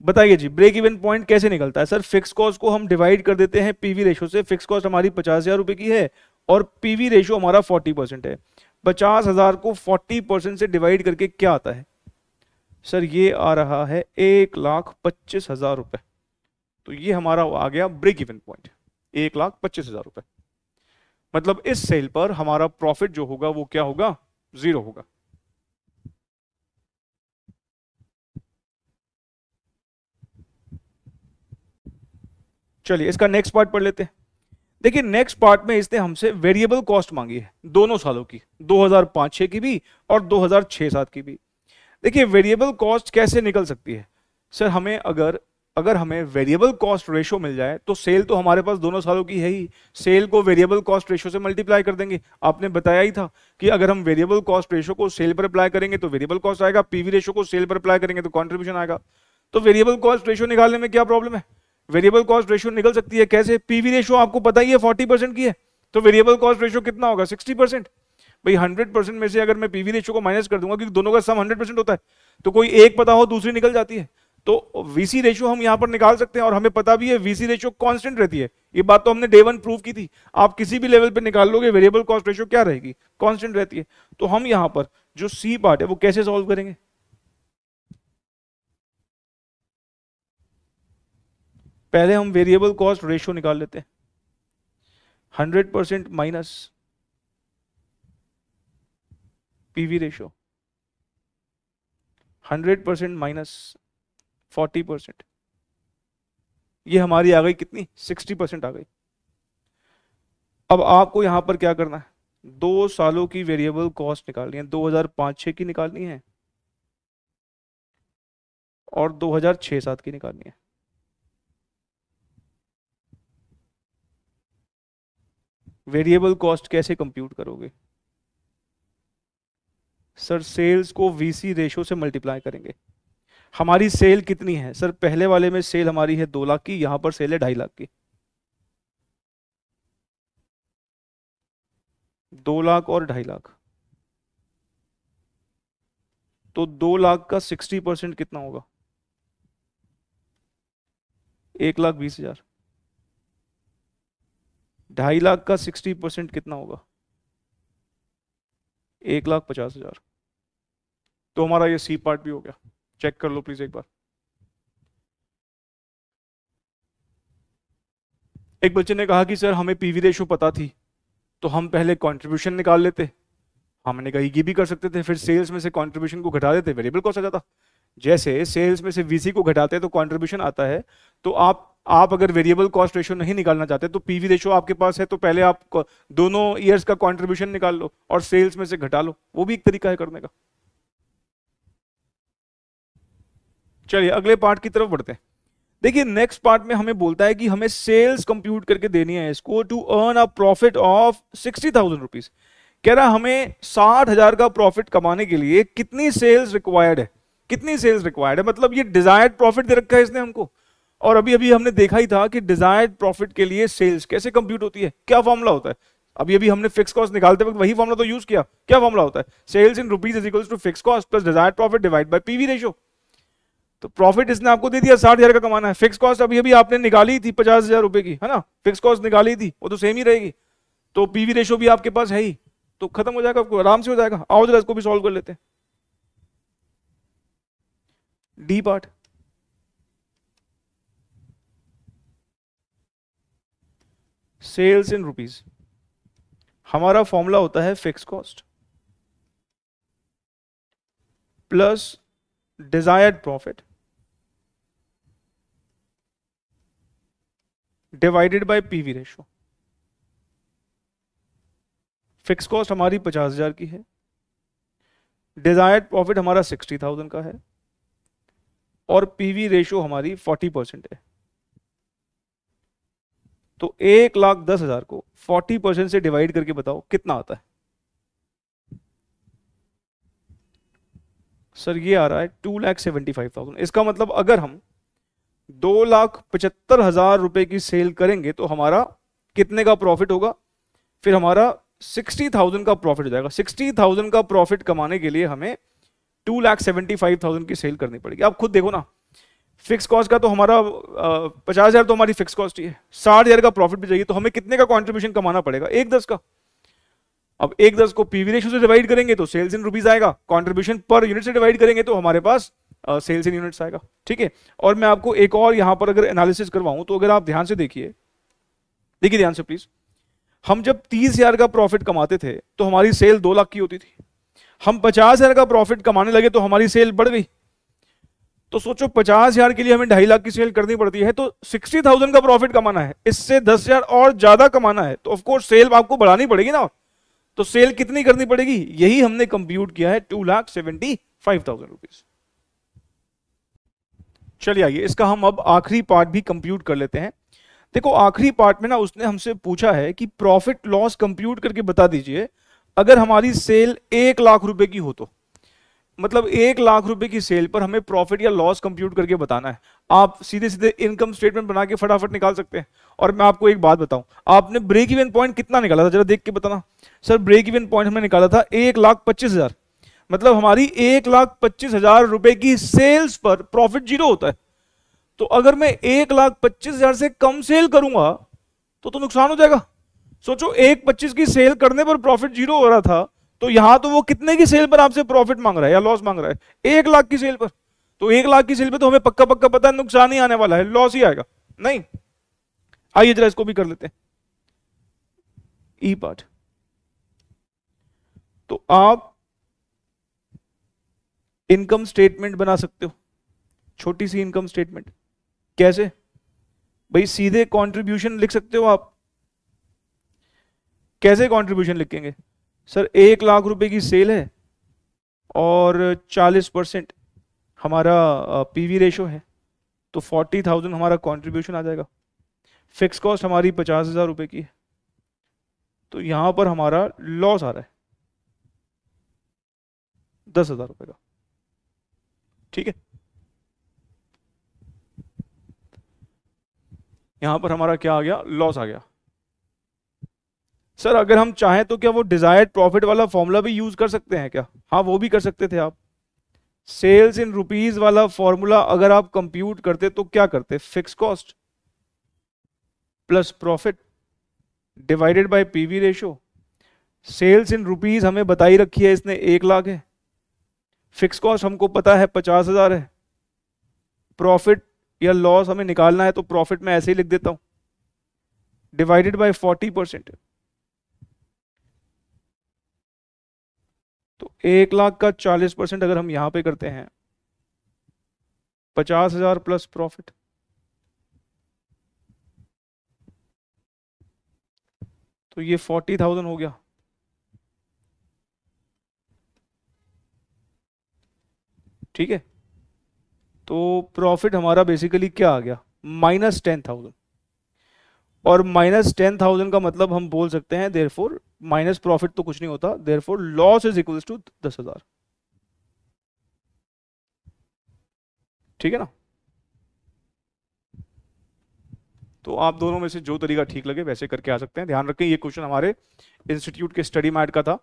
बताइए जी, ब्रेक इवन पॉइंट कैसे निकलता है। सर फिक्स कॉस्ट को हम डिवाइड कर देते हैं पीवी रेशो से। फिक्स कॉस्ट हमारी 50,000 रुपए की है और पीवी रेशो हमारा 40% है। 50,000 को 40% से डिवाइड करके क्या आता है सर, ये आ रहा है 1,25,000 रुपए। तो ये हमारा आ गया ब्रेक इवन पॉइंट, 1,25,000 रुपए। मतलब इस सेल पर हमारा प्रॉफिट जो होगा वो क्या होगा, 0 होगा। चलिए इसका नेक्स्ट पार्ट पढ़ लेते हैं। देखिए नेक्स्ट पार्ट में इसने हमसे वेरिएबल कॉस्ट मांगी है दोनों सालों की, 2005-6 की भी और 2006-7 की भी। देखिए वेरिएबल कॉस्ट कैसे निकल सकती है सर, हमें अगर अगर हमें वेरिएबल कॉस्ट रेशो मिल जाए तो सेल तो हमारे पास दोनों सालों की है ही, सेल को वेरिएबल कॉस्ट रेशो से मल्टीप्लाई कर देंगे। आपने बताया ही था कि अगर हम वेरिएबल कॉस्ट रेशो को सेल पर अप्लाई करेंगे तो वेरिएबल कॉस्ट आएगा, पीवी रेशो को सेल पर अप्लाई करेंगे तो कंट्रीब्यूशन आएगा। तो वेरिएबल कॉस्ट रेशो निकालने में क्या प्रॉब्लम है, वेरिएबल कॉस्ट रेशो निकल सकती है। कैसे, पीवी रेशो आपको पता ही है 40% की है, तो वेरिएबल कॉस्ट रेशो कितना होगा, 60%। भाई 100% में से अगर मैं पीवी रेशो को माइनस कर दूंगा, क्योंकि दोनों का सम 100% होता है, तो कोई एक पता हो दूसरी निकल जाती है। तो वीसी रेशो हम यहां पर निकाल सकते हैं और हमें पता भी है वीसी रेशो कांस्टेंट रहती है। ये बात तो हमने डे 1 प्रूव की थी। आप किसी भी लेवल पे निकाल लोगे वेरिएबल कॉस्ट रेशो क्या रहेगी, कांस्टेंट रहती है। तो हम यहां पर जो सी पार्ट है वो कैसे सॉल्व करेंगे, पहले हम वेरिएबल कॉस्ट रेशो निकाल लेते हैं। 100% माइनस पीवी रेशो, 100% माइनस 40%, ये हमारी आ गई कितनी, 60% आ गई। अब आपको यहां पर क्या करना है, 2 सालों की वेरिएबल कॉस्ट निकालनी है, 2005-6 की निकालनी है और 2006-7 की निकालनी है। वेरिएबल कॉस्ट कैसे कंप्यूट करोगे, सर सेल्स को वीसी रेशो से मल्टीप्लाई करेंगे। हमारी सेल कितनी है सर? पहले वाले में सेल हमारी है 2 लाख की, यहां पर सेल है 2.5 लाख की। 2 लाख और 2.5 लाख, तो 2 लाख का 60% कितना होगा? 1,20,000। 2.5 लाख का 60% कितना होगा? 1,50,000। तो हमारा ये सी पार्ट भी हो गया। चेक कर लो प्लीज एक बार। एक बच्चे ने कहा कि सर हमें पीवी रेशो पता थी तो हम पहले कंट्रीब्यूशन निकाल लेते। हमने कहा ये भी कर सकते थे, फिर सेल्स में से कंट्रीब्यूशन को घटा देते, वेरिएबल कॉस्ट आ जाता। जैसे सेल्स में से वीसी को घटाते हैं तो कंट्रीब्यूशन आता है। तो आप अगर वेरिएबल कॉस्ट रेशो नहीं निकालना चाहते तो पीवी रेशो आपके पास है, तो पहले आप दोनों ईयर्स का कंट्रीब्यूशन निकाल लो और सेल्स में से घटा लो, वो भी एक तरीका है करने का। चलिए अगले पार्ट की तरफ बढ़ते हैं। देखिए नेक्स्ट पार्ट में हमें बोलता है कि हमें सेल्स कंप्यूट करके देनी है इसको to earn a profit of 60,000 rupees. कह रहा हमें 60,000 का प्रॉफिट कमाने के लिए कितनी सेल्स रिक्वायर्ड है, कितनी सेल्स रिक्वायर्ड है, मतलब ये डिजायर्ड प्रॉफिट दे रखा है इसने हमको। और अभी अभी हमने देखा ही था कि डिजायर्ड प्रॉफिट के लिए सेल्स कैसे कंप्यूट होती है, क्या फॉर्मूला होता है। अभी अभी हमने फिक्स कॉस्ट निकालते वक्त वही फॉर्मूला तो यूज किया। क्या फॉर्मूला होता है? Sales in rupees is equals to fix cost plus desired profit divide by PV ratio. तो प्रॉफिट इसने आपको दे दिया 60,000 का कमाना है, फिक्स कॉस्ट अभी अभी आपने निकाली थी 50,000 रुपए की, है ना, फिक्स कॉस्ट निकाली थी, वो तो सेम ही रहेगी। तो पीवी रेशो भी आपके पास है ही, तो खत्म हो जाएगा, आराम से हो जाएगा। आओ जरा इसको भी सॉल्व कर लेते हैं। D part, sales in rupees, हमारा फॉर्मूला होता है fix cost plus desired profit divided by PV ratio. Fix cost हमारी 50,000 की है, डिजायर्ड प्रॉफिट हमारा 60,000 का है और पीवी रेशो हमारी 40% है। तो 1,10,000 को 40% से डिवाइड करके बताओ कितना आता है। सर ये आ रहा है 2,75,000। इसका मतलब अगर हम 2,75,000 रुपए की सेल करेंगे तो हमारा कितने का प्रॉफिट होगा? फिर हमारा 60,000 का प्रॉफिट हो जाएगा। 60,000 का प्रॉफिट कमाने के लिए हमें 2,75,000 की सेल करनी पड़ेगी। आप खुद देखो ना, फिक्स कॉस्ट का तो हमारा 50,000 तो हमारी फिक्स कॉस्ट ही है, 60,000 का प्रॉफिट भी चाहिए, तो हमें कितने का कॉन्ट्रीब्यूशन कमाना पड़ेगा? 1,10 का। अब 1,10 को पीवी रेशो से डिवाइड करेंगे तो सेल्स इन रुपीज आएगा, कंट्रीब्यूशन पर यूनिट से डिवाइड करेंगे तो हमारे पास सेल्स इन यूनिट्स आएगा। ठीक है, और मैं आपको एक और यहां पर अगर एनालिसिस करवाऊं तो अगर आप ध्यान से देखिए ध्यान से प्लीज, हम जब 30,000 का प्रॉफिट कमाते थे तो हमारी सेल 2 लाख की होती थी। हम 50,000 का प्रॉफिट कमाने लगे तो हमारी सेल बढ़ गई। तो सोचो 50,000 के लिए हमें 2.5 लाख की सेल करनी पड़ती है, तो 60,000 का प्रॉफिट कमाना है, इससे 10,000 और ज्यादा कमाना है, तो ऑफकोर्स सेल आपको बढ़ानी पड़ेगी ना। तो सेल कितनी करनी पड़ेगी? यही हमने कंप्यूट किया है, 2,75,000 रुपीज। चलिए आइए इसका हम अब आखिरी पार्ट भी कंप्यूट कर लेते हैं। देखो आखिरी पार्ट में ना उसने हमसे पूछा है कि प्रॉफिट लॉस कंप्यूट करके बता दीजिए अगर हमारी सेल 1 लाख रुपए की हो तो। मतलब 1 लाख रुपए की सेल पर हमें प्रॉफिट या लॉस कंप्यूट करके बताना है। आप सीधे सीधे इनकम स्टेटमेंट बना के फटाफट निकाल सकते हैं। और मैं आपको एक बात बताऊं, आपने ब्रेक इवन पॉइंट कितना निकाला था, जरा देख के बताना। सर ब्रेक इवन पॉइंट हमने निकाला था 1,25,000। मतलब हमारी 1,25,000 रुपए की सेल्स पर प्रॉफिट 0 होता है। तो अगर मैं 1,25,000 से कम सेल करूंगा तो नुकसान हो जाएगा। सोचो 1,25,000 की सेल करने पर प्रॉफिट 0 हो रहा था, तो यहां तो वो कितने की सेल पर आपसे प्रॉफिट मांग रहा है या लॉस मांग रहा है? 1 लाख की सेल पर। तो 1 लाख की सेल पर तो हमें पक्का पक्का पता है नुकसान ही आने वाला है, लॉस ही आएगा नहीं। आइए जरा इसको भी कर लेते हैं, ई पार्ट। तो आप इनकम स्टेटमेंट बना सकते हो, छोटी सी इनकम स्टेटमेंट। कैसे भाई? सीधे कंट्रीब्यूशन लिख सकते हो आप। कैसे कंट्रीब्यूशन लिखेंगे? सर 1 लाख रुपए की सेल है और 40% हमारा पीवी रेशो है, तो 40,000 हमारा कंट्रीब्यूशन आ जाएगा। फिक्स कॉस्ट हमारी 50,000 रुपए की है, तो यहां पर हमारा लॉस आ रहा है। 10,000 रुपए का। ठीक है, यहां पर हमारा क्या आ गया, लॉस आ गया। सर अगर हम चाहें तो क्या वो डिजायर्ड प्रॉफिट वाला फॉर्मूला भी यूज कर सकते हैं क्या? हाँ वो भी कर सकते थे आप। सेल्स इन रुपीज वाला फॉर्मूला अगर आप कंप्यूट करते तो क्या करते, fix cost plus profit divided by PV ratio. Sales in rupees हमें बताई रखी है इसने 1 लाख है, फिक्स कॉस्ट हमको पता है 50,000 है, प्रॉफिट या लॉस हमें निकालना है तो प्रॉफिट में ऐसे ही लिख देता हूं डिवाइडेड बाय 40%। तो 1 लाख का 40% अगर हम यहां पे करते हैं 50,000 प्लस प्रॉफिट, तो ये 40,000 हो गया। ठीक है, तो प्रॉफिट हमारा बेसिकली क्या आ गया, -10,000। और -10,000 का मतलब हम बोल सकते हैं देयरफॉर माइनस प्रॉफिट तो कुछ नहीं होता, therefore loss is equals to 10,000। ठीक है ना? तो आप दोनों में से जो तरीका ठीक लगे वैसे करके आ सकते हैं। ध्यान रखें ये क्वेश्चन हमारे इंस्टीट्यूट के स्टडी मैट का था,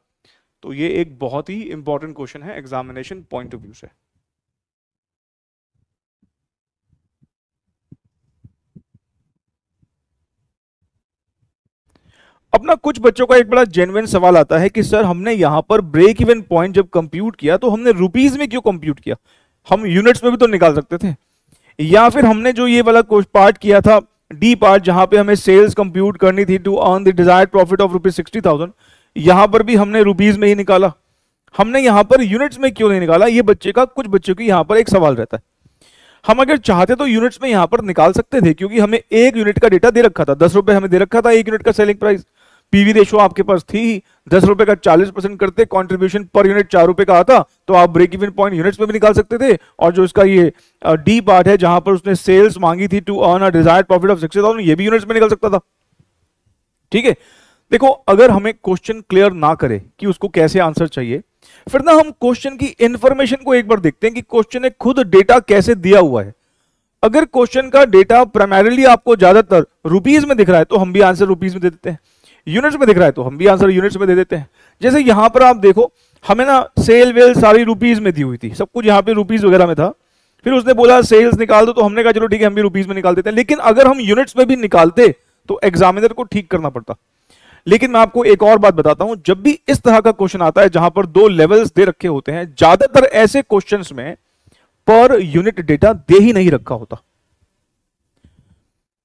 तो ये एक बहुत ही इंपॉर्टेंट क्वेश्चन है एग्जामिनेशन पॉइंट ऑफ व्यू से। अपना कुछ बच्चों का एक बड़ा जेन्युइन सवाल आता है कि सर हमने यहां पर ब्रेक इवन पॉइंट जब कंप्यूट किया तो हमने रुपीज में क्यों कंप्यूट किया, हम यूनिट्स में भी तो निकाल सकते थे। या फिर हमने जो ये वाला पार्ट किया था डी पार्ट जहां पे हमें सेल्स कंप्यूट करनी थी to earn the desired profit of ₹60,000, यहां पर भी हमने रुपीज में ही निकाला, हमने यहां पर यूनिट्स में क्यों नहीं निकाला? ये बच्चे का, कुछ बच्चों की यहां पर एक सवाल रहता है। हम अगर चाहते तो यूनिट्स में यहां पर निकाल सकते थे क्योंकि हमें 1 यूनिट का डेटा दे रखा था, 10 रुपए हमें दे रखा था 1 यूनिट का सेलिंग प्राइस, पीवी रेशो आपके पास थी ही, 10 रुपए का 40% करते कंट्रीब्यूशन पर यूनिट 4 रुपए का आता, तो आप ब्रेक इवन पॉइंट यूनिट्स में भी निकाल सकते थे। और जो इसका ये डी पार्ट है जहां पर उसने सेल्स मांगी थी to earn a desired profit of 60,000, ये भी यूनिट्स में निकल सकता था। ठीक है, देखो अगर हमें क्वेश्चन क्लियर ना करे कि उसको कैसे आंसर चाहिए, फिर ना हम क्वेश्चन की इंफॉर्मेशन को एक बार देखते हैं कि क्वेश्चन ने खुद डेटा कैसे दिया हुआ है। अगर क्वेश्चन का डेटा प्राइमरीली आपको ज्यादातर रुपीज में दिख रहा है तो हम भी आंसर रुपीज में दे देते हैं, यूनिट्स में दिख रहा है तो हम भी आंसर यूनिट्स में दे देते हैं। जैसे यहां पर आप देखो हमें ना सेल वेल सारी रुपीज में दी हुई थी, सब कुछ यहां पे रुपीज वगैरह में था, फिर उसने बोला सेल्स निकाल दो तो हमने कहा चलो ठीक है हम भी रुपीज में निकाल देते हैं। लेकिन अगर हम यूनिट्स में भी निकालते तो एग्जामिनर को ठीक करना पड़ता। लेकिन मैं आपको एक और बात बताता हूं, जब भी इस तरह का क्वेश्चन आता है जहां पर 2 लेवल्स दे रखे होते हैं, ज्यादातर ऐसे क्वेश्चंस में पर यूनिट डेटा दे ही नहीं रखा होता।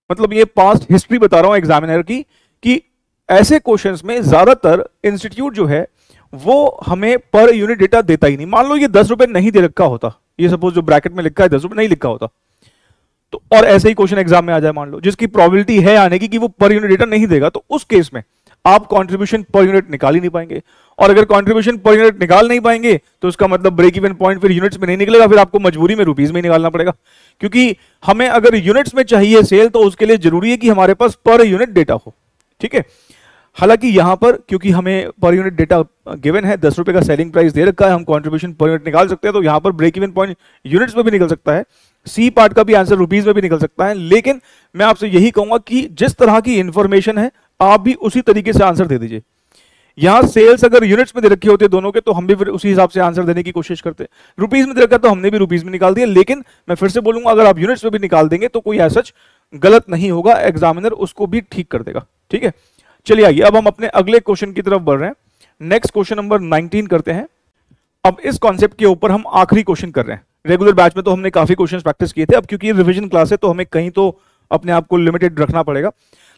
मतलब ये पास्ट हिस्ट्री बता रहा हूं एग्जामिनर की कि ऐसे क्वेश्चंस में ज्यादातर इंस्टीट्यूट जो है वो हमें पर यूनिट डेटा देता ही नहीं। मान लो ये 10 रुपए नहीं दे रखा होता, ये सपोज जो ब्रैकेट में लिखा है 10 रुपए नहीं लिखा होता, तो और ऐसे ही क्वेश्चन एग्जाम में आ जाए मान लो जिसकी प्रोबेबिलिटी है आने की कि वो पर यूनिट डेटा नहीं देगा, तो उस केस में आप कंट्रीब्यूशन पर यूनिट निकाल ही नहीं पाएंगे। और अगर कंट्रीब्यूशन पर यूनिट निकाल नहीं पाएंगे तो उसका मतलब ब्रेक इवन पॉइंट फिर यूनिट्स में नहीं निकलेगा, फिर आपको मजबूरी में रुपीज में निकालना पड़ेगा। क्योंकि हमें अगर यूनिट्स में चाहिए सेल तो उसके लिए जरूरी है कि हमारे पास पर यूनिट डेटा हो। ठीक है, हालांकि यहां पर क्योंकि हमें पर यूनिट डेटा गिवन है, 10 रुपए का सेलिंग प्राइस दे रखा है, हम कंट्रीब्यूशन पर यूनिट निकाल सकते हैं, तो यहां पर ब्रेक इवन पॉइंट यूनिट्स में भी निकल सकता है, सी पार्ट का भी आंसर रुपीज में भी निकल सकता है। लेकिन मैं आपसे यही कहूंगा कि जिस तरह की इंफॉर्मेशन है आप भी उसी तरीके से आंसर दे दीजिए। यहां सेल्स अगर यूनिट्स में दे रखे होते दोनों के तो हम भी फिर उसी हिसाब से आंसर देने की कोशिश करते, रुपीज में दे रखा तो हमने भी रुपीज में निकाल दिया। लेकिन मैं फिर से बोलूंगा अगर आप यूनिट्स में भी निकाल देंगे तो कोई ऐसा गलत नहीं होगा, एग्जामिनर उसको भी ठीक कर देगा। ठीक है, चलिए आइए अब हम अपने अगले क्वेश्चन की तरफ बढ़ रहे हैं। नेक्स्ट क्वेश्चन नंबर 19 करते हैं। अब इस कॉन्सेप्ट के ऊपर हम आखिरी क्वेश्चन कर रहे हैं। रेगुलर बैच में तो हमने काफी क्वेश्चंस प्रैक्टिस किए थे, अब क्योंकि ये रिवीजन क्लास है तो हमें कहीं तो अपने आप को लिमिटेड रखना पड़ेगा।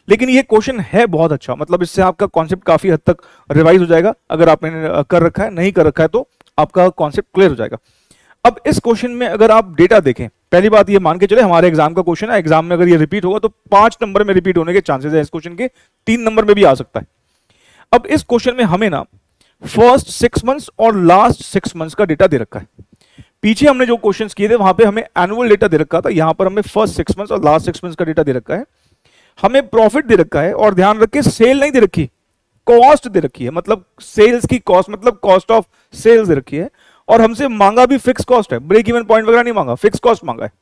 लेकिन ये क्वेश्चन है बहुत अच्छा, मतलब इससे आपका कॉन्सेप्ट काफी हद तक रिवाइज हो जाएगा। अगर आपने कर रखा है, नहीं कर रखा है तो आपका कॉन्सेप्ट क्लियर हो जाएगा। अब इस क्वेश्चन में अगर आप डेटा देखें, पहली बात ये मान के चले हमारे एग्जाम का क्वेश्चन है, एग्जाम में अगर ये रिपीट होगा तो 5 नंबर में रिपीट होने के चांसेस है इस क्वेश्चन के, 3 नंबर में भी आ सकता है। अब इस क्वेश्चन में हमें ना फर्स्ट 6 मंथ्स और लास्ट 6 मंथ्स का डेटा दे रखा है। पीछे हमने जो क्वेश्चंस किए थे वहां पे हमें एनुअल डेटा दे रखा था, यहां पर हमें फर्स्ट 6 मंथ्स और लास्ट 6 मंथ्स का डेटा दे रखा है। हमें प्रॉफिट दे रखा है और ध्यान रखिए सेल नहीं दे रखी, कॉस्ट दे रखी है, मतलब सेल्स की कॉस्ट, मतलब कॉस्ट ऑफ सेल्स दे रखी है। और हमसे मांगा भी फिक्स कॉस्ट है, ब्रेक इवन पॉइंट वगैरह नहीं मांगा, फिक्स कॉस्ट मांगा है।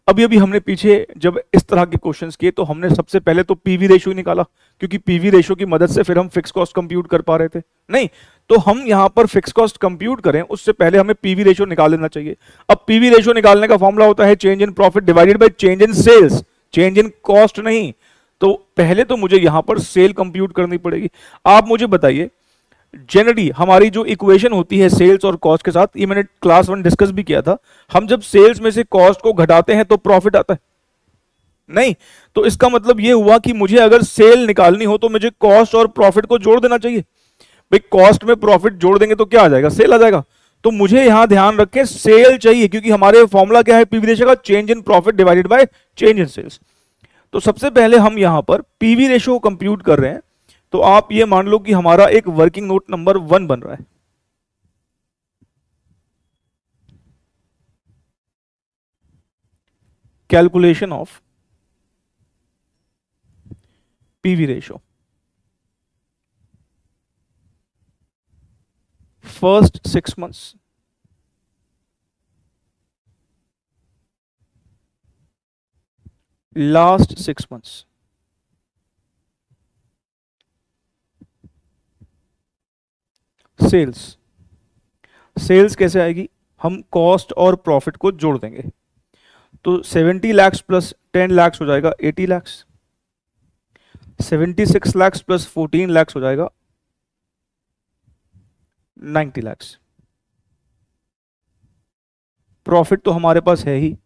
अभी अभी हमने पीछे जब इस तरह के क्वेश्चंस किए तो हमने सबसे पहले तो पीवी रेशियो निकाला, क्योंकि पीवी रेशियो की मदद से फिर हम फिक्स कॉस्ट कंप्यूट कर पा रहे थे। नहीं, तो हम यहां पर फिक्स कॉस्ट कंप्यूट करें उससे पहले हमें पीवी रेशियो निकाल लेना चाहिए। अब पीवी रेशियो निकालने का फॉर्मूला होता है change in profit divided by change in sales, change in cost नहीं। तो पहले तो मुझे यहां पर सेल कंप्यूट करनी पड़ेगी। आप मुझे बताइए, जनरली हमारी जो इक्वेशन होती है सेल्स और कॉस्ट के साथ, ये मैंने क्लास 1 डिस्कस भी किया था, हम जब सेल्स में से कॉस्ट को घटाते हैं तो प्रॉफिट आता है, नहीं? तो इसका मतलब ये हुआ कि मुझे अगर सेल निकालनी हो तो मुझे कॉस्ट और प्रॉफिट को जोड़ देना चाहिए। भाई कॉस्ट में प्रॉफिट जोड़ देंगे तो क्या आ जाएगा, सेल आ जाएगा। तो मुझे यहां ध्यान रखें सेल चाहिए, क्योंकि हमारे फॉर्मूला क्या है पीवी रेशियो का, change in profit divided by change in sales. तो सबसे पहले हम यहां पर पीवी रेशियो को कंप्यूट कर रहे हैं। तो आप ये मान लो कि हमारा एक वर्किंग नोट नंबर 1 बन रहा है। Calculation of PV ratio first 6 months, last 6 months, sales. Sales कैसे आएगी, हम कॉस्ट और प्रॉफिट को जोड़ देंगे। तो 70 lakhs प्लस 10 lakhs हो जाएगा 80 lakhs, 76 lakhs प्लस 14 lakhs हो जाएगा 90 lakhs। प्रॉफिट तो हमारे पास है ही,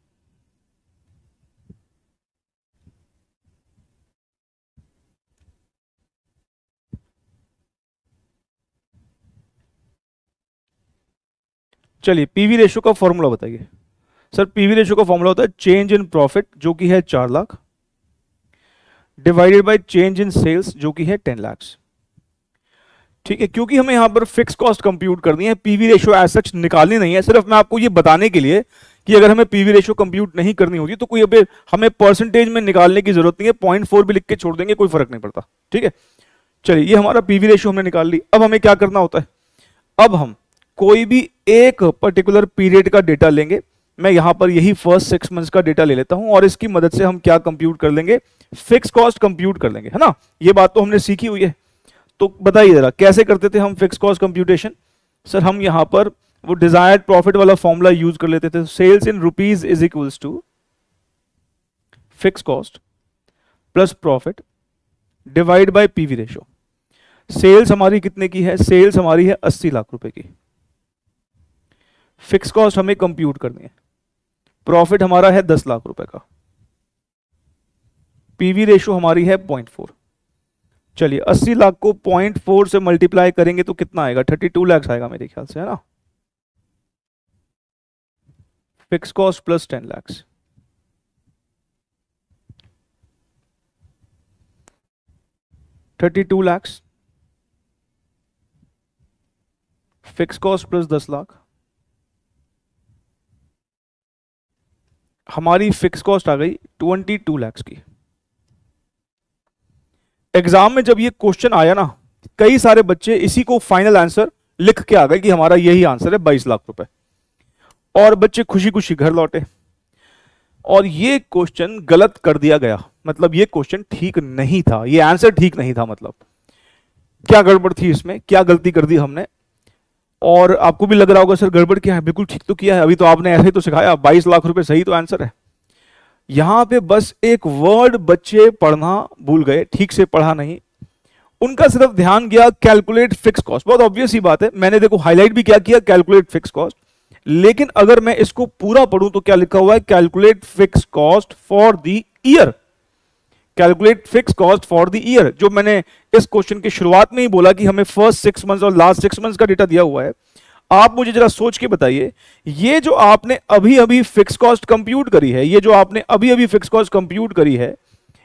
चलिए पीवी रेशियो का फॉर्मूला बताइए। सर पीवी रेशियो का फॉर्मूला होता है चेंज इन प्रॉफिट जो कि है 4 lakh divided by change in sales जो कि है 10 lakhs। ठीक है, क्योंकि हमें यहां पर फिक्स कॉस्ट कंप्यूट करनी है, पीवी रेशियो एज सच निकालनी नहीं है। सिर्फ मैं आपको ये बताने के लिए कि अगर हमें पीवी रेशियो कंप्यूट नहीं करनी होगी तो कोई अभी हमें परसेंटेज में निकालने की जरूरत नहीं है, 0.4 भी लिख के छोड़ देंगे, कोई फर्क नहीं पड़ता। ठीक है, चलिए ये हमारा पीवी रेशियो हमने निकाल ली। अब हमें क्या करना होता है, अब हम कोई भी एक पर्टिकुलर पीरियड का डेटा लेंगे। मैं यहां पर यही फर्स्ट 6 months का डेटा ले लेता हूं और इसकी मदद से हम क्या कंप्यूट कर लेंगे, फिक्स कॉस्ट कंप्यूट कर लेंगे, है ना? ये बात तो हमने सीखी हुई है। तो बताइए जरा कैसे करते थे हम फिक्स कॉस्ट कंप्यूटेशन। सर हम यहां पर वो डिजायर्ड प्रॉफिट वाला फॉर्मूला यूज कर लेते थे, sales in rupees is equals to fix cost plus profit divide by PV ratio. Sales हमारी कितने की है, सेल्स हमारी है 80 लाख रुपए की, फिक्स कॉस्ट हमें कंप्यूट करनी है, प्रॉफिट हमारा है 10 लाख रुपए का, पीवी रेशियो हमारी है 0.4। चलिए 80 लाख को 0.4 से मल्टीप्लाई करेंगे तो कितना आएगा, 32 lakhs आएगा मेरे ख्याल से, है ना? Fix cost plus 10 lakhs, $32 lakhs, fix cost plus 10 lakh, हमारी फिक्स कॉस्ट आ गई 22 lakhs की। एग्जाम में जब ये क्वेश्चन आया ना, कई सारे बच्चे इसी को फाइनल आंसर लिख के आ गए कि हमारा यही आंसर है 22 लाख रुपए, और बच्चे खुशी खुशी घर लौटे। और ये क्वेश्चन गलत कर दिया गया, मतलब ये क्वेश्चन ठीक नहीं था, ये आंसर ठीक नहीं था। मतलब क्या गड़बड़ थी इसमें, क्या गलती कर दी हमने? और आपको भी लग रहा होगा सर गड़बड़ क्या है, बिल्कुल ठीक तो किया है, अभी तो आपने ऐसे ही तो सिखाया, 22 लाख रुपए सही तो आंसर है। यहां पे बस एक वर्ड बच्चे पढ़ना भूल गए, ठीक से पढ़ा नहीं, उनका सिर्फ ध्यान गया कैलकुलेट फिक्स कॉस्ट। बहुत ऑब्वियस ही बात है, मैंने देखो हाईलाइट भी क्या किया, कैलकुलेट फिक्स कॉस्ट। लेकिन अगर मैं इसको पूरा पढ़ूं तो क्या लिखा हुआ है, calculate fix cost for the year, calculate fix cost for the year. जो मैंने इस क्वेश्चन की शुरुआत में ही बोला कि हमें फर्स्ट 6 months और लास्ट 6 months का डेटा दिया हुआ है। आप मुझे जरा सोच के बताइए, ये जो आपने अभी अभी फिक्स कॉस्ट कंप्यूट करी है, ये जो आपने अभी अभी फिक्स कॉस्ट कंप्यूट करी है,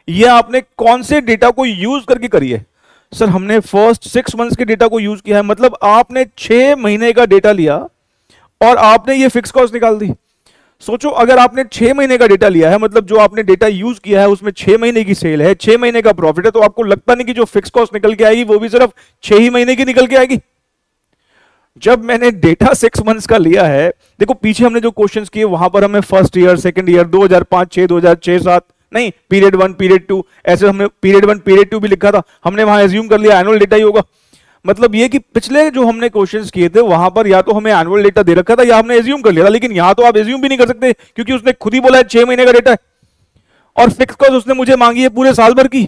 ये आपने कौन से डेटा को यूज करके करी है? सर हमने फर्स्ट 6 months के डेटा को यूज किया है, मतलब आपने 6 महीने का डेटा लिया और आपने ये फिक्स कॉस्ट निकाल दी। सोचो अगर आपने 6 महीने का डेटा लिया है, मतलब जो आपने डेटा यूज किया है उसमें 6 महीने की सेल है, 6 महीने का प्रॉफिट है, तो आपको लगता नहीं कि जो फिक्स कॉस्ट निकल के आएगी वो भी सिर्फ 6 ही महीने की निकल के आएगी? जब मैंने डेटा 6 मंथ्स का लिया है, देखो पीछे हमने जो क्वेश्चंस किए वहां पर हमें फर्स्ट ईयर, सेकंड ईयर, 2005, 6, 2006, 7 नहीं, पीरियड 1, पीरियड 2, ऐसे हमने पीरियड 1, पीरियड 2 भी लिखा था, हमने वहां एज्यूम कर लिया एनुअल डेटा ही होगा। मतलब ये कि पिछले जो हमने क्वेश्चंस किए थे वहां पर या तो हमें एनुअल डेटा दे रखा था या हमने एज्यूम कर लिया था, लेकिन यहां तो आप एज्यूम भी नहीं कर सकते क्योंकि उसने खुद ही बोला है 6 महीने का डेटा है और फिक्स कॉस्ट उसने मुझे मांगी है पूरे साल भर की।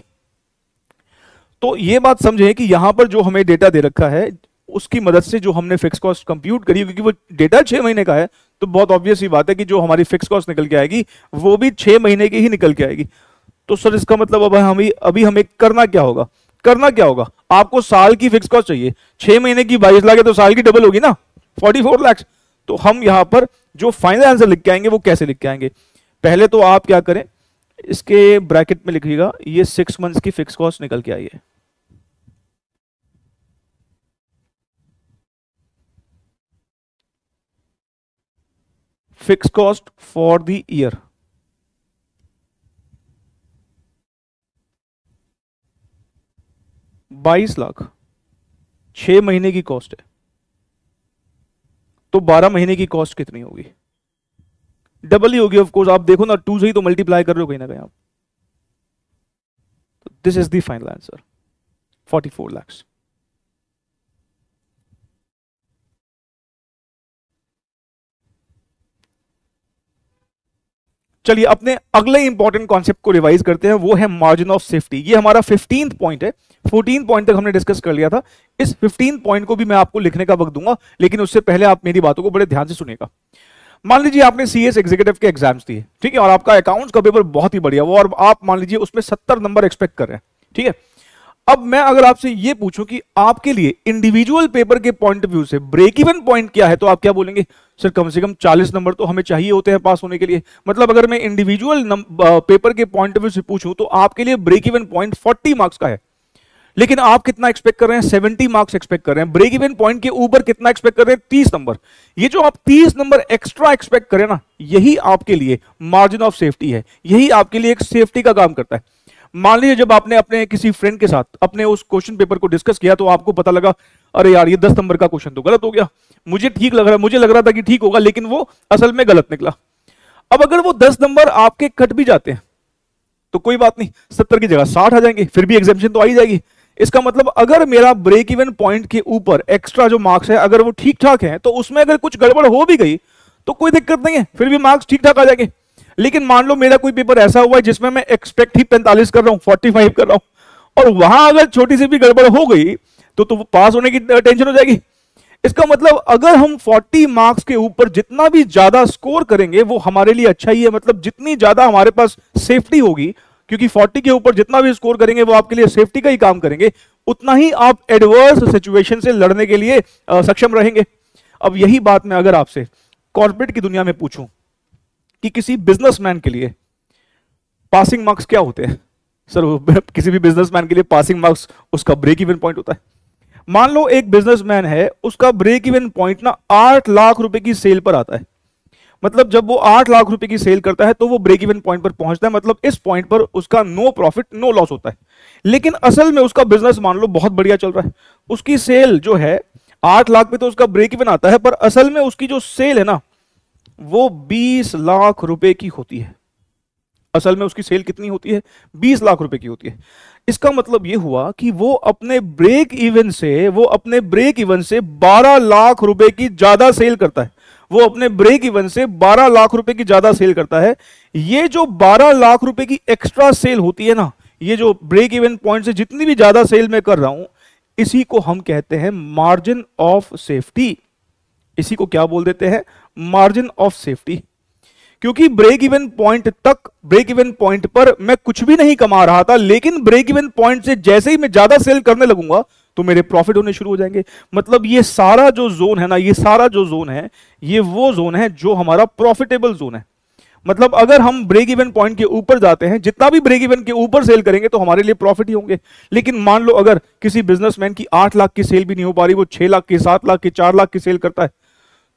तो ये बात समझे कि यहां पर जो हमें डेटा दे रखा है उसकी मदद से जो हमने फिक्स कॉस्ट कंप्यूट करी, क्योंकि वो डेटा 6 महीने का है तो बहुत ऑब्वियस ही बात है कि जो हमारी फिक्स कॉस्ट निकल के आएगी वो भी 6 महीने की ही निकल के आएगी। तो सर इसका मतलब अब अभी हमें करना क्या होगा? करना क्या होगा? आपको साल की फिक्स कॉस्ट चाहिए, 6 महीने की 22 लाख है तो साल की डबल होगी ना, 44 लाख। तो हम यहां पर जो फाइनल आंसर लिख के आएंगे वो कैसे लिख के आएंगे? पहले तो आप क्या करें, इसके ब्रैकेट में लिखिएगा ये 6 मंथ्स की फिक्स कॉस्ट निकल के आई है। Fix cost for the year, ₹22 lakh 6 महीने की कॉस्ट है, तो 12 महीने की कॉस्ट कितनी होगी? डबल ही होगी ऑफ कोर्स। आप देखो ना 2 से ही तो मल्टीप्लाई कर रहे हो कहीं ना कहीं आप। This is the final answer 44 lakhs। चलिए अपने अगले इंपॉर्टेंट कॉन्सेप्ट को रिवाइज करते हैं, वो है मार्जिन ऑफ सेफ्टी। ये हमारा 15th पॉइंट है, 14 पॉइंट तक हमने डिस्कस कर लिया था। इस 15 पॉइंट को भी मैं आपको लिखने का वक्त दूंगा, लेकिन उससे पहले आप मेरी बातों को बड़े ध्यान से सुनिएगा। मान लीजिए आपने सीएस एग्जीक्यूटिव के एग्जाम्स दिए, ठीक है, और आपका अकाउंट्स का पेपर बहुत ही बढ़िया वो, और आप मान लीजिए उसमें 70 नंबर एक्सपेक्ट कर रहे हैं, ठीक है। अब मैं अगर आपसे ये पूछूं कि आपके लिए इंडिविजुअल पेपर के पॉइंट ऑफ व्यू से ब्रेक इवन पॉइंट क्या है, तो आप क्या बोलेंगे? सर कम से कम 40 नंबर तो हमें चाहिए होते हैं पास होने के लिए। मतलब अगर मैं इंडिविजुअल पेपर के पॉइंट ऑफ व्यू से पूछूं तो आपके लिए ब्रेक इवन पॉइंट 40 मार्क्स का है, लेकिन आप कितना एक्सपेक्ट कर रहे हैं? 70 मार्क्स एक्सपेक्ट कर रहे हैं। ब्रेक इवन पॉइंट के ऊपर कितना एक्सपेक्ट कर रहे हैं? 30 नंबर। ये जो आप 30 नंबर एक्स्ट्रा एक्सपेक्ट करें ना, यही आपके लिए मार्जिन ऑफ सेफ्टी है, यही आपके लिए एक सेफ्टी का काम करता है। मान लीजिए जब आपने अपने किसी फ्रेंड के साथ अपने उस क्वेश्चन पेपर को डिस्कस किया तो आपको पता लगा अरे यार ये 10 नंबर का क्वेश्चन तो गलत हो गया, मुझे लग रहा था कि ठीक होगा, लेकिन वो असल में गलत निकला। अब अगर वो 10 नंबर आपके कट भी जाते हैं तो कोई बात नहीं, 70 की जगह 60 आ जाएंगे, फिर भी एग्जामिशन तो आ ही जाएगी। इसका मतलब अगर मेरा ब्रेक इवन पॉइंट के ऊपर एक्स्ट्रा जो मार्क्स है अगर वो ठीक ठाक है तो उसमें अगर कुछ गड़बड़ हो भी गई तो कोई दिक्कत नहीं है, फिर भी मार्क्स ठीक ठाक आ जाएंगे। लेकिन मान लो मेरा कोई पेपर ऐसा हुआ है जिसमें मैं एक्सपेक्ट ही 45 कर रहा हूं, 45 कर रहा हूं, और वहां अगर छोटी सी भी गड़बड़ हो गई तो पास होने की टेंशन हो जाएगी। इसका मतलब अगर हम 40 मार्क्स के ऊपर जितना भी ज्यादा स्कोर करेंगे वो हमारे लिए अच्छा ही है। मतलब जितनी ज्यादा हमारे पास सेफ्टी होगी, क्योंकि 40 के ऊपर जितना भी स्कोर करेंगे वो आपके लिए सेफ्टी का ही काम करेंगे, उतना ही आप एडवर्स सिचुएशन से लड़ने के लिए सक्षम रहेंगे। अब यही बात मैं अगर आपसे कॉर्पोरेट की दुनिया में पूछूं कि किसी बिजनेसमैन के लिए पासिंग मार्क्स क्या होते हैं? सर किसी भी बिजनेसमैन के लिए पासिंग मार्क्स उसका ब्रेक इवन पॉइंट होता है। मान लो एक बिजनेसमैन है, उसका ब्रेक इवन पॉइंट ना 8 लाख रुपए की सेल पर आता है। मतलब जब वो 8 लाख रुपए की सेल करता है तो वो ब्रेक इवन पॉइंट पर पहुंचता है। मतलब इस पॉइंट पर उसका नो प्रॉफिट नो लॉस होता है। लेकिन असल में उसका बिजनेस मान लो बहुत बढ़िया चल रहा है, उसकी सेल जो है 8 लाख पे तो उसका ब्रेक इवन आता है, पर असल में उसकी जो सेल है ना वो 20 लाख रुपए की होती है। असल में उसकी सेल कितनी होती है? 20 लाख रुपए की होती है। इसका मतलब यह हुआ कि वो अपने ब्रेक इवन से 12 लाख रुपए की ज्यादा सेल करता है। वो अपने ब्रेक इवन से 12 लाख रुपए की ज्यादा सेल करता है। ये जो 12 लाख रुपए की एक्स्ट्रा सेल होती है ना, ये जो ब्रेक इवन पॉइंट से जितनी भी ज्यादा सेल मैं कर रहा हूं, इसी को हम कहते हैं मार्जिन ऑफ सेफ्टी। इसी को क्या बोल देते हैं? Margin of safety. क्योंकि ब्रेक इवन पॉइंट पर मैं कुछ भी नहीं कमा रहा था, लेकिन ब्रेक इवन पॉइंट से जैसे ही मैं ज्यादा सेल करने लगूंगा तो मेरे प्रॉफिट होने शुरू हो जाएंगे। मतलब ये सारा जो जोन है ना, ये वो जोन है जो हमारा प्रॉफिटेबल जोन है। मतलब अगर हम ब्रेक इवन पॉइंट के ऊपर जाते हैं, जितना भी ब्रेक इवन के ऊपर सेल करेंगे तो हमारे लिए प्रॉफिट ही होंगे। लेकिन मान लो अगर किसी बिजनेसमैन की 8 लाख की सेल भी नहीं हो पा रही, वो 6 लाख की, 7 लाख की, 4 लाख की सेल करता है,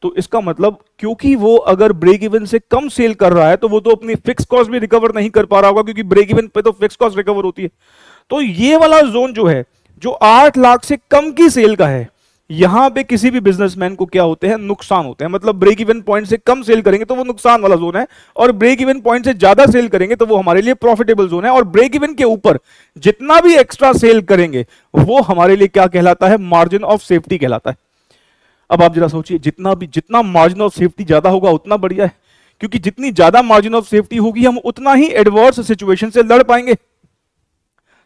तो इसका मतलब क्योंकि वो अगर ब्रेक इवन से कम सेल कर रहा है तो वो तो अपनी फिक्स कॉस्ट भी रिकवर नहीं कर पा रहा होगा, क्योंकि ब्रेक इवन पे तो फिक्स कॉस्ट रिकवर होती है। तो ये वाला जोन जो है, जो 8 लाख से कम की सेल का है, यहां पे किसी भी बिजनेसमैन को क्या होते हैं, नुकसान होते हैं। मतलब ब्रेक इवन पॉइंट से कम सेल करेंगे तो वो नुकसान वाला जोन है, और ब्रेक इवन पॉइंट से ज्यादा सेल करेंगे तो वो हमारे लिए प्रॉफिटेबल जोन है। और ब्रेक इवन के ऊपर जितना भी एक्स्ट्रा सेल करेंगे वो हमारे लिए क्या कहलाता है, मार्जिन ऑफ सेफ्टी कहलाता है। अब आप जरा सोचिए, जितना मार्जिन ऑफ सेफ्टी ज्यादा होगा उतना बढ़िया है, क्योंकि जितनी ज्यादा मार्जिन ऑफ सेफ्टी होगी हम उतना ही एडवर्स सिचुएशन से लड़ पाएंगे।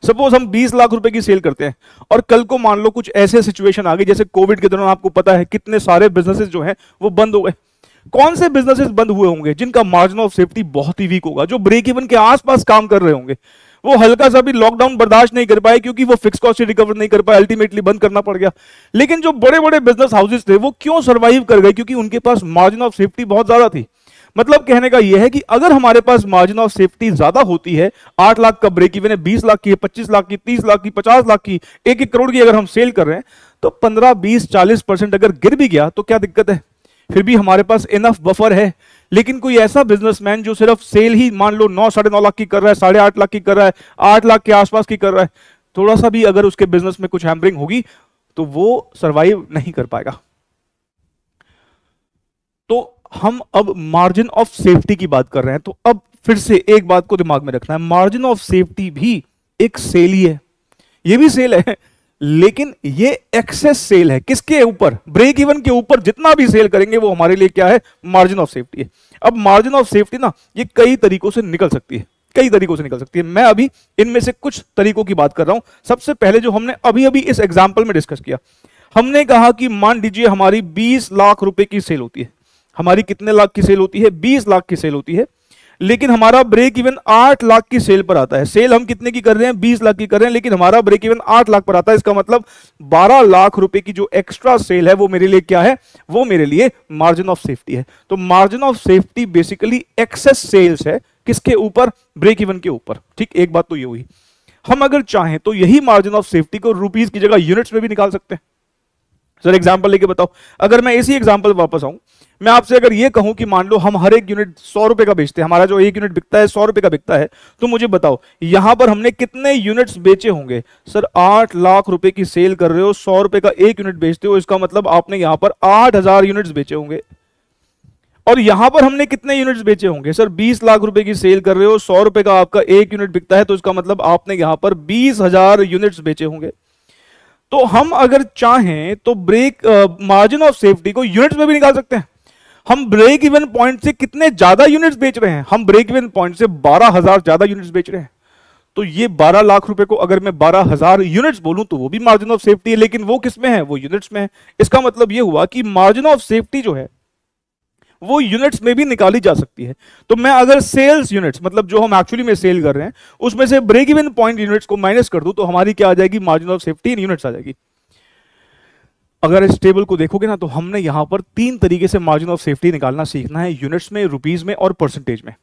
सपोज हम 20 लाख रुपए की सेल करते हैं और कल को मान लो कुछ ऐसे सिचुएशन आ गई, जैसे कोविड के दौरान आपको पता है कितने सारे बिजनेसेस जो हैं वो बंद हो गए। कौन से बिजनेसेस बंद हुए होंगे जिनका मार्जिन ऑफ सेफ्टी बहुत ही वीक होगा, जो ब्रेक इवन के आसपास काम कर रहे होंगे। वो हल्का सा भी लॉकडाउन बर्दाश्त नहीं कर पाए क्योंकि वो फिक्स कॉस्ट से रिकवर नहीं कर पाए, अल्टीमेटली बंद करना पड़ गया। लेकिन जो बड़े बड़े बिजनेस हाउसेस थे वो क्यों सर्वाइव कर गए, क्योंकि उनके पास मार्जिन ऑफ सेफ्टी बहुत ज्यादा थी। मतलब कहने का यह है कि अगर हमारे पास मार्जिन ऑफ सेफ्टी ज्यादा होती है, 8 लाख का ब्रेक इवन है, 20 लाख की, 25 लाख की, 30 लाख की, 50 लाख की, 1-1 करोड़ की अगर हम सेल कर रहे हैं, तो 15, 20, 40% अगर गिर भी गया तो क्या दिक्कत है, फिर भी हमारे पास इनफ बफर है। लेकिन कोई ऐसा बिजनेसमैन जो सिर्फ सेल ही मान लो 9, 9.5 लाख की कर रहा है, 8.5 लाख की कर रहा है, 8 लाख के आसपास की कर रहा है, थोड़ा सा भी अगर उसके बिजनेस में कुछ हैम्परिंग होगी तो वो सर्वाइव नहीं कर पाएगा। तो हम अब मार्जिन ऑफ सेफ्टी की बात कर रहे हैं, तो अब फिर से एक बात को दिमाग में रखना है, मार्जिन ऑफ सेफ्टी भी एक सेल ही है। ये भी सेल है, लेकिन ये एक्सेस सेल है। किसके ऊपर, ब्रेक इवन के ऊपर जितना भी सेल करेंगे वो हमारे लिए क्या है, मार्जिन ऑफ सेफ्टी है। अब मार्जिन ऑफ सेफ्टी ना ये कई तरीकों से निकल सकती है, कई तरीकों से निकल सकती है। मैं अभी इनमें से कुछ तरीकों की बात कर रहा हूं। सबसे पहले जो हमने अभी अभी इस एग्जाम्पल में डिस्कस किया, हमने कहा कि मान लीजिए हमारी 20 लाख रुपए की सेल होती है। हमारी कितने लाख की सेल होती है, 20 लाख की सेल होती है, लेकिन हमारा ब्रेक इवन 8 लाख की सेल पर आता है। सेल हम कितने की कर रहे हैं, 20 लाख की कर रहे हैं, लेकिन हमारा ब्रेक इवन 8 लाख पर आता है। इसका मतलब 12 लाख रुपए की जो एक्स्ट्रा सेल है वो मेरे लिए क्या है, वो मेरे लिए मार्जिन ऑफ सेफ्टी है। तो margin of safety basically excess sales है, किसके ऊपर, ब्रेक इवन के ऊपर। ठीक, एक बात तो ये हुई। हम अगर चाहें तो यही मार्जिन ऑफ सेफ्टी को रुपीस की जगह यूनिट्स में भी निकाल सकते हैं। सर एग्जांपल लेके बताओ, अगर मैं इसी एग्जांपल वापस आऊं, मैं आपसे अगर ये कहूं कि मान लो हम हर एक यूनिट 100 रुपए का बेचते हैं, हमारा जो एक यूनिट बिकता है 100 रुपए का बिकता है, तो मुझे बताओ यहां पर हमने कितने यूनिट्स बेचे होंगे। सर 8 लाख रुपए की सेल कर रहे हो, 100 रुपए का एक यूनिट बेचते हो, इसका मतलब आपने यहां पर 8000 यूनिट्स बेचे होंगे। और यहां पर हमने कितने यूनिट्स बेचे होंगे, सर 20 लाख रुपए की सेल कर रहे हो, 100 रुपए का आपका एक यूनिट बिकता है, तो इसका मतलब आपने यहां पर 20,000 यूनिट्स बेचे होंगे। तो हम अगर चाहें तो मार्जिन ऑफ सेफ्टी को यूनिट्स में भी निकाल सकते हैं। हम ब्रेक इवन पॉइंट से कितने ज्यादा यूनिट्स बेच रहे हैं, हम ब्रेक इवन पॉइंट से 12,000 ज्यादा यूनिट्स बेच रहे हैं। तो ये 12 लाख रुपए को अगर मैं 12,000 यूनिट्स बोलूं तो वो भी मार्जिन ऑफ सेफ्टी है, लेकिन वो किस में है, वो यूनिट्स में है। इसका मतलब ये हुआ कि मार्जिन ऑफ सेफ्टी जो है वो यूनिट्स में भी निकाली जा सकती है। तो मैं अगर सेल्स यूनिट्स, मतलब जो हम एक्चुअली में सेल कर रहे हैं, उसमें से ब्रेक इवन पॉइंट यूनिट्स को माइनस कर दूं तो हमारी क्या आ जाएगी, margin of safety in units आ जाएगी। अगर इस टेबल को देखोगे ना तो हमने यहां पर 3 तरीके से मार्जिन ऑफ सेफ्टी निकालना सीखना है, यूनिट्स में, रुपीस में और परसेंटेज में।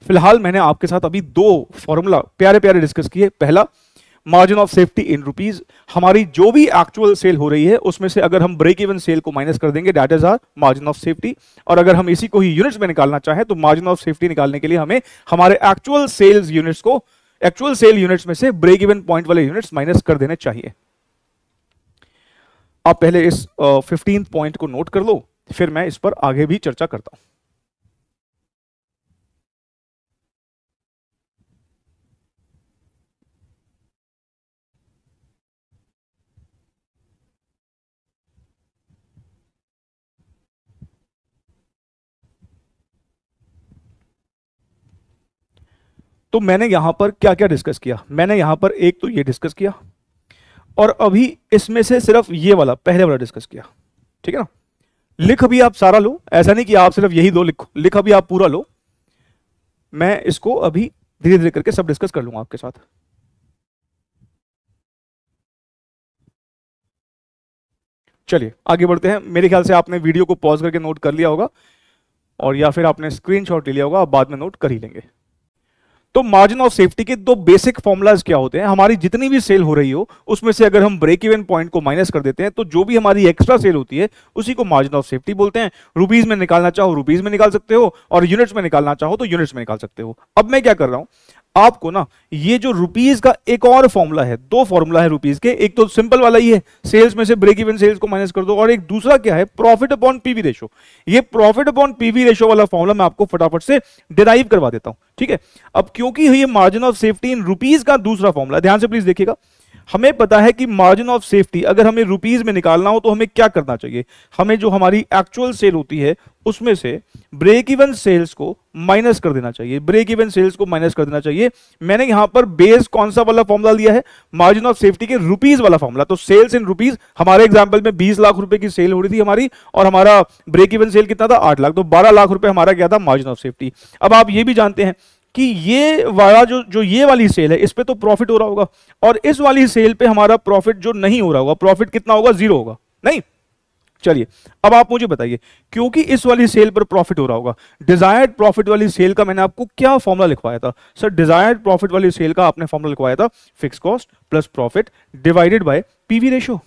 फिलहाल मैंने आपके साथ अभी 2 फॉर्मूला प्यारे प्यारे डिस्कस किए। पहला, margin of safety in rupees, हमारी जो भी एक्चुअल सेल हो रही है उसमें से अगर हम ब्रेक इवन सेल को माइनस कर देंगे, that is our margin of safety. और अगर हम इसी को ही यूनिट्स में निकालना चाहें तो मार्जिन ऑफ सेफ्टी निकालने के लिए हमें हमारे एक्चुअल सेल्स यूनिट्स को, एक्चुअल सेल यूनिट्स में से ब्रेक इवन पॉइंट वाले यूनिट्स माइनस कर देने चाहिए। आप पहले इस 15 पॉइंट को नोट कर लो, फिर मैं इस पर आगे भी चर्चा करता हूं। तो मैंने यहां पर क्या क्या डिस्कस किया, मैंने यहां पर एक तो ये डिस्कस किया, और अभी इसमें से सिर्फ ये वाला पहले वाला डिस्कस किया। ठीक है ना, लिख अभी आप सारा लो, ऐसा नहीं कि आप सिर्फ यही दो लिखो, लिख अभी आप पूरा लो। मैं इसको अभी धीरे धीरे करके सब डिस्कस कर लूंगा आपके साथ। चलिए आगे बढ़ते हैं। मेरे ख्याल से आपने वीडियो को पॉज करके नोट कर लिया होगा, और या फिर आपने स्क्रीनशॉट ले लिया होगा, आप बाद में नोट कर ही लेंगे। तो मार्जिन ऑफ सेफ्टी के 2 बेसिक फॉर्मूलाज क्या होते हैं, हमारी जितनी भी सेल हो रही हो उसमें से अगर हम ब्रेक इवन पॉइंट को माइनस कर देते हैं तो जो भी हमारी एक्स्ट्रा सेल होती है उसी को मार्जिन ऑफ सेफ्टी बोलते हैं। रुपीज में निकालना चाहो रुपीज में निकाल सकते हो, और यूनिट्स में निकालना चाहो तो यूनिट्स में निकाल सकते हो। अब मैं क्या कर रहा हूं, आपको ना ये जो रुपीज का एक और फॉर्मूला है, दो फॉर्मूला है रुपीज के, एक तो सिंपल वाला ही है, सेल्स में से ब्रेक इवन सेल्स को माइनस कर दो, और एक दूसरा क्या है, प्रॉफिट अपॉन पीवी रेशो। ये प्रॉफिट अपॉन पीवी रेशो वाला फॉर्मूला मैं आपको फटाफट से डिराइव करवा देता हूं, ठीक है। अब क्योंकि ये margin of safety in rupees का दूसरा फॉर्मूला, ध्यान से प्लीज देखिएगा, हमें पता है कि मार्जिन ऑफ सेफ्टी अगर हमें रुपीज में निकालना हो तो हमें क्या करना चाहिए, हमें जो हमारी एक्चुअल सेल होती है उसमें से ब्रेक इवन सेल्स को माइनस कर देना चाहिए, ब्रेक इवन सेल्स को माइनस कर देना चाहिए। मैंने यहां पर बेस कौन सा वाला फॉर्मूला लिया है, मार्जिन ऑफ सेफ्टी के रुपीज वाला फॉर्मूला। तो सेल्स इन रुपीज, हमारे एग्जांपल में 20 लाख रुपए की सेल हो रही थी हमारी, और हमारा ब्रेक इवन सेल कितना था, 8 लाख, तो 12 लाख रुपए हमारा क्या था, मार्जिन ऑफ सेफ्टी। अब आप ये भी जानते हैं कि ये वाला जो ये वाली सेल है, इस पे तो प्रॉफिट हो रहा होगा, और इस वाली सेल पे हमारा प्रॉफिट जो नहीं हो रहा होगा, प्रॉफिट कितना होगा, 0 होगा, नहीं। चलिए अब आप मुझे बताइए, क्योंकि इस वाली सेल पर प्रॉफिट हो रहा होगा, डिजायर्ड प्रॉफिट वाली सेल का मैंने आपको क्या फॉर्मूला लिखवाया था सर, डिजायर्ड प्रॉफिट वाली सेल का आपने फॉर्मूला लिखवाया था fix cost plus profit divided by PV ratio.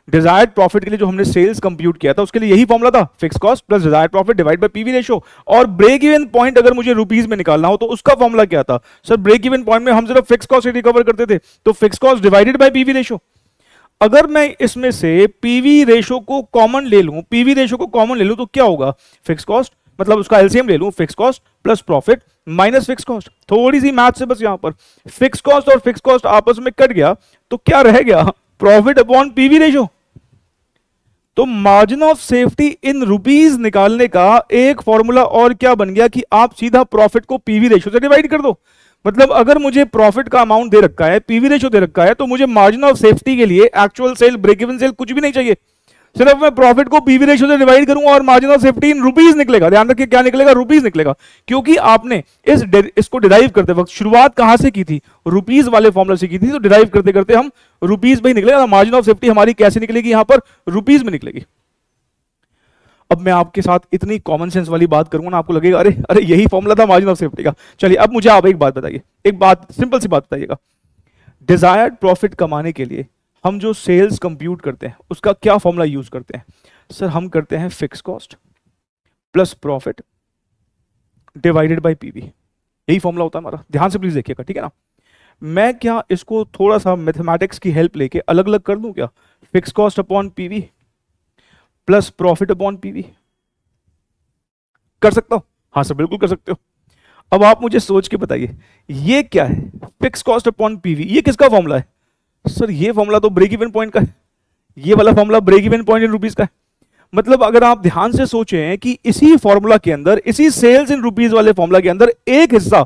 Desired profit के लिए जो हमने सेल्स कंप्यूट किया था उसके लिए यही फॉर्मूला था, fix cost plus desired profit divide by PV ratio. और ब्रेक इवन पॉइंट अगर मुझे रुपीस में निकालना हो तो उसका फॉर्मूला क्या था सर, ब्रेक इवन पॉइंट में हम सिर्फ फिक्स कॉस्ट रिकवर करते थे, तो fix cost divided by PV ratio. अगर मैं इसमें से पीवी रेशो को कॉमन ले लूं, पीवी रेशो को कॉमन ले लूं तो क्या होगा, फिक्स कॉस्ट मतलब उसका एलसीएम ले लूं, fix cost plus profit minus fix cost. थोड़ी सी मैथ से बस यहां पर फिक्स कॉस्ट और फिक्स कॉस्ट आपस में कट गया तो क्या रह गया, प्रॉफिट अपॉन पीवी रेशो। तो margin of safety in rupees निकालने का एक फॉर्मूला और क्या बन गया कि आप सीधा प्रॉफिट को पीवी रेशो से डिवाइड कर दो। मतलब अगर मुझे प्रॉफिट का अमाउंट दे रखा है, पीवी रेशो दे रखा है, तो मुझे मार्जिन ऑफ सेफ्टी के लिए actual sale, break even sale कुछ भी नहीं चाहिए, सिर्फ मैं प्रॉफिट को पीवी रेशो से डिवाइड करूंगा और margin of safety in rupees निकलेगा। ध्यान रखिए क्या निकलेगा, रुपीज निकलेगा, क्योंकि आपने इसको डिराइव करते वक्त शुरुआत कहां से की थी, रुपीज वाले फॉर्मूला से की थी, तो डिराइव करते करते हम रुपीज में ही निकलेगा। मार्जिन ऑफ सेफ्टी हमारी कैसे निकलेगी, यहां पर रुपीज में निकलेगी। अब मैं आपके साथ इतनी कॉमन सेंस वाली बात करूंगा ना, आपको लगेगा अरे अरे यही फॉर्मूला था मार्जिन ऑफ सेफ्टी का। चलिए अब मुझे आप एक बात बताइए, एक बात सिंपल सी बात बताइएगा, डिजायर्ड प्रॉफिट कमाने के लिए हम जो सेल्स कंप्यूट करते हैं उसका क्या फॉर्मूला यूज करते हैं सर, हम करते हैं fix cost plus profit divided by PV, यही फॉर्मूला होता है हमारा। ध्यान से प्लीज देखिएगा, ठीक है ना। मैं क्या इसको थोड़ा सा मैथमेटिक्स की हेल्प लेके अलग अलग कर दूं क्या, fix cost upon PV plus profit upon PV, कर सकता हूं, हाँ सर बिल्कुल कर सकते हो। अब आप मुझे सोच के बताइए ये क्या है, फिक्स कॉस्ट अपॉन पीवी, ये किसका फॉर्मूला है सर, ये फॉर्मूला तो ब्रेक इवन पॉइंट का है, ये वाला formula break even point in rupees का है। मतलब अगर आप ध्यान से सोचें कि इसी फॉर्मूला के अंदर, इसी सेल्स इन रुपीज वाले फॉर्मूला के अंदर एक हिस्सा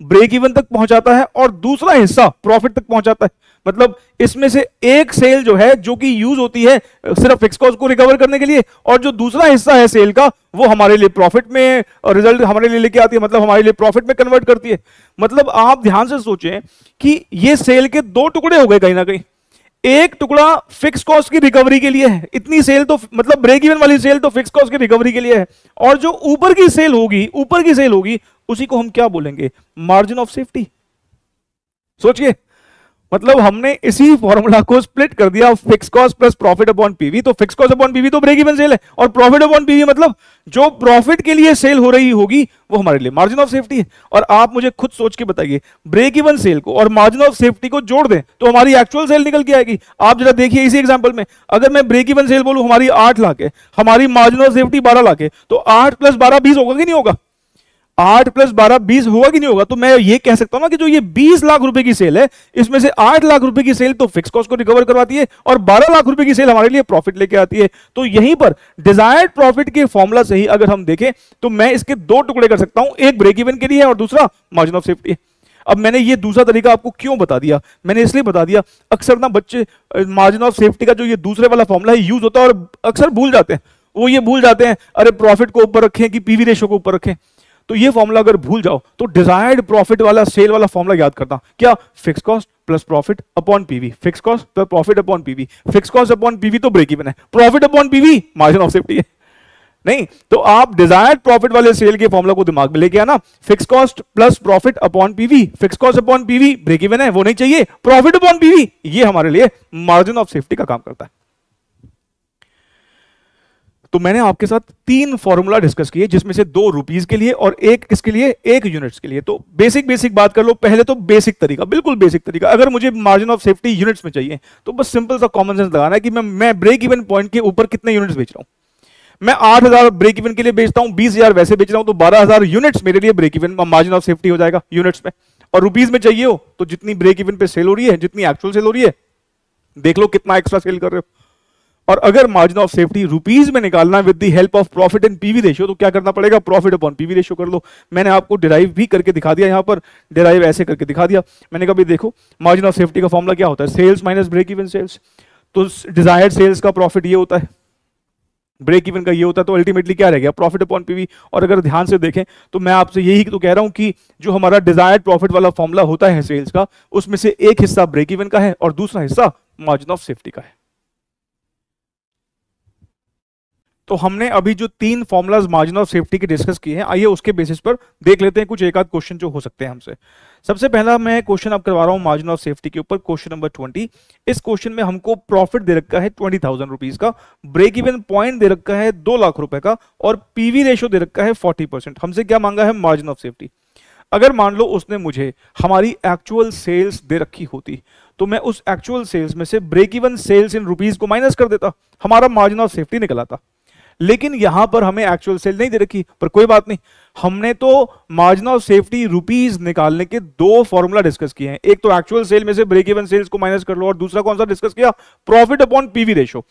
ब्रेक इवन तक पहुंचाता है और दूसरा हिस्सा प्रॉफिट तक पहुंचाता है। मतलब इसमें से एक सेल जो है जो कि यूज होती है सिर्फ फिक्स कॉस्ट को रिकवर करने के लिए, और जो दूसरा हिस्सा है सेल का वो हमारे लिए प्रॉफिट में रिजल्ट हमारे लिए लेके आती है, मतलब हमारे लिए प्रॉफिट में कन्वर्ट करती है। मतलब आप ध्यान से सोचें कि ये सेल के दो टुकड़े हो गए कहीं ना कहीं, एक टुकड़ा फिक्स कॉस्ट की रिकवरी के लिए है, इतनी सेल तो मतलब ब्रेक इवन वाली सेल तो फिक्स कॉस्ट की रिकवरी के लिए है, और जो ऊपर की सेल होगी उसी को हम क्या बोलेंगे, मार्जिन ऑफ सेफ्टी। सोचिए, मतलब हमने इसी फॉर्मूला को स्प्लिट कर दिया, fix cost plus profit upon PV. तो फिक्स कॉस्ट अपॉन पीवी तो ब्रेक इवन सेल है, और प्रॉफिट अपॉन पीवी मतलब जो प्रॉफिट के लिए सेल हो रही होगी वो हमारे लिए मार्जिन ऑफ सेफ्टी है। और आप मुझे खुद सोच के बताइए, ब्रेक इवन सेल को और मार्जिन ऑफ सेफ्टी को जोड़ दें तो हमारी एक्चुअल सेल निकल के आएगी। आप जरा देखिए इसी एग्जांपल में, अगर मैं ब्रेक इवन सेल बोलूं हमारी 8 लाख है, हमारी मार्जिन ऑफ सेफ्टी 12 लाख है, तो 8 प्लस 12 20 होगा कि नहीं होगा, 8 प्लस 12 20 होगा कि नहीं होगा। तो मैं ये कह सकता हूं ना कि जो ये 20 लाख रुपए की सेल है, इसमें से 8 लाख रुपए की सेल तो फिक्स कॉस्ट को रिकवर करवाती है और 12 लाख रुपए की सेल हमारे लिए प्रॉफिट लेके आती है। तो यहीं पर डिजायर्ड प्रॉफिट के फॉर्मूला से ही अगर हम देखें तो मैं इसके दो टुकड़े कर सकता हूं, एक ब्रेक इवन के लिए है और दूसरा मार्जिन ऑफ सेफ्टी है। अब मैंने ये दूसरा तरीका आपको क्यों बता दिया, मैंने इसलिए बता दिया, अक्सर ना बच्चे मार्जिन ऑफ सेफ्टी का जो ये दूसरे वाला फॉर्मूला है यूज होता है और अक्सर भूल जाते हैं। वो ये भूल जाते हैं अरे प्रॉफिट को ऊपर रखें कि पीवी रेशो को ऊपर रखें। तो ये फॉर्मूला अगर भूल जाओ तो डिजायर्ड प्रॉफिट वाला सेल वाला फॉर्मूला याद करना, क्या, fix cost plus profit upon PV, fix cost plus profit upon PV, fix cost upon PV तो ब्रेक इवन है, profit upon PV margin of safety है। नहीं तो आप डिजायर्ड प्रॉफिट वाले सेल के फॉर्मूला को दिमाग में लेके आना, fix cost plus profit upon PV, fix cost upon PV break even है वो नहीं चाहिए, प्रॉफिट अपॉन पीवी ये हमारे लिए मार्जिन ऑफ सेफ्टी का काम करता है। तो मैंने आपके साथ 3 फॉर्मूला डिस्कस किए, जिसमें से 2 रुपीस के लिए और एक किसके लिए, 1 यूनिट्स के लिए। तो बेसिक बात कर लो। पहले तो बेसिक तरीका, बिल्कुल बेसिक तरीका, अगर मुझे मार्जिन ऑफ सेफ्टी यूनिट्स में चाहिए तो बस सिंपल सा कॉमन सेंस लगाना है कि मैं ब्रेक इवन पॉइंट के ऊपर कितने यूनिट्स बेच रहा हूं। मैं 8000 ब्रेक इवन के लिए बेचता हूं, 20000 वैसे बेच रहा हूं, तो 12000 यूनिट्स मेरे लिए break even margin of safety हो जाएगा यूनिट्स में। और रुपीस में चाहिए हो तो जितनी ब्रेक इवन पे सेल हो रही है, जितनी एक्चुअल सेल हो रही है, देख लो कितना एक्स्ट्रा सेल कर रहे हो। और अगर मार्जिन ऑफ सेफ्टी रुपीस में निकालना है with the help of profit and PV ratio, तो क्या करना पड़ेगा, प्रॉफिट अपॉन पीवी रेशियो कर लो। मैंने आपको डिराइव भी करके दिखा दिया, यहां पर डिराइव ऐसे करके दिखा दिया। मैंने कहा भाई देखो, मार्जिन ऑफ सेफ्टी का फॉर्मूला क्या होता है, sales minus break even sales. तो डिजायर्ड सेल्स का प्रॉफिट ये होता है, ब्रेक इवन का ये होता है, तो अल्टीमेटली क्या रह गया, प्रॉफिट अपॉन पीवी। और अगर ध्यान से देखें तो मैं आपसे यही तो कह रहा हूं कि जो हमारा डिजायर्ड प्रॉफिट वाला फॉर्मूला होता है सेल्स का, उसमें से एक हिस्सा ब्रेक इवन का है और दूसरा हिस्सा मार्जिन ऑफ सेफ्टी का है। तो हमने अभी जो 3 फॉर्मुलाज मार्जिन ऑफ सेफ्टी के डिस्कस किए हैं, आइए उसके बेसिस पर देख लेते हैं कुछ एक आध क्वेश्चन जो हो सकते हैं हमसे। सबसे पहला मैं क्वेश्चन अब करवा रहा हूं मार्जिन ऑफ सेफ्टी के ऊपर, क्वेश्चन नंबर 20। इस क्वेश्चन में हमको प्रॉफिट दे रखा है 20,000 रुपीज का, ब्रेक इवन पॉइंट दे रखा है 2 लाख रुपए का, और पीवी रेशियो दे रखा है 40%। हमसे क्या मांगा है, मार्जिन ऑफ सेफ्टी। अगर मान लो उसने मुझे हमारी एक्चुअल सेल्स दे रखी होती, तो मैं उस एक्चुअल सेल्स में से break even sales in rupees को माइनस कर देता, हमारा मार्जिन ऑफ सेफ्टी निकल आता। लेकिन यहां पर हमें एक्चुअल सेल नहीं दे रखी, पर कोई बात नहीं, हमने तो मार्जिन ऑफ सेफ्टी रुपीज निकालने के 2 फॉर्मूला डिस्कस किए हैं। एक तो एक्चुअल सेल में से ब्रेक इवन सेल्स को माइनस कर लो, और दूसरा कौन सा डिस्कस किया, profit upon PV ratio.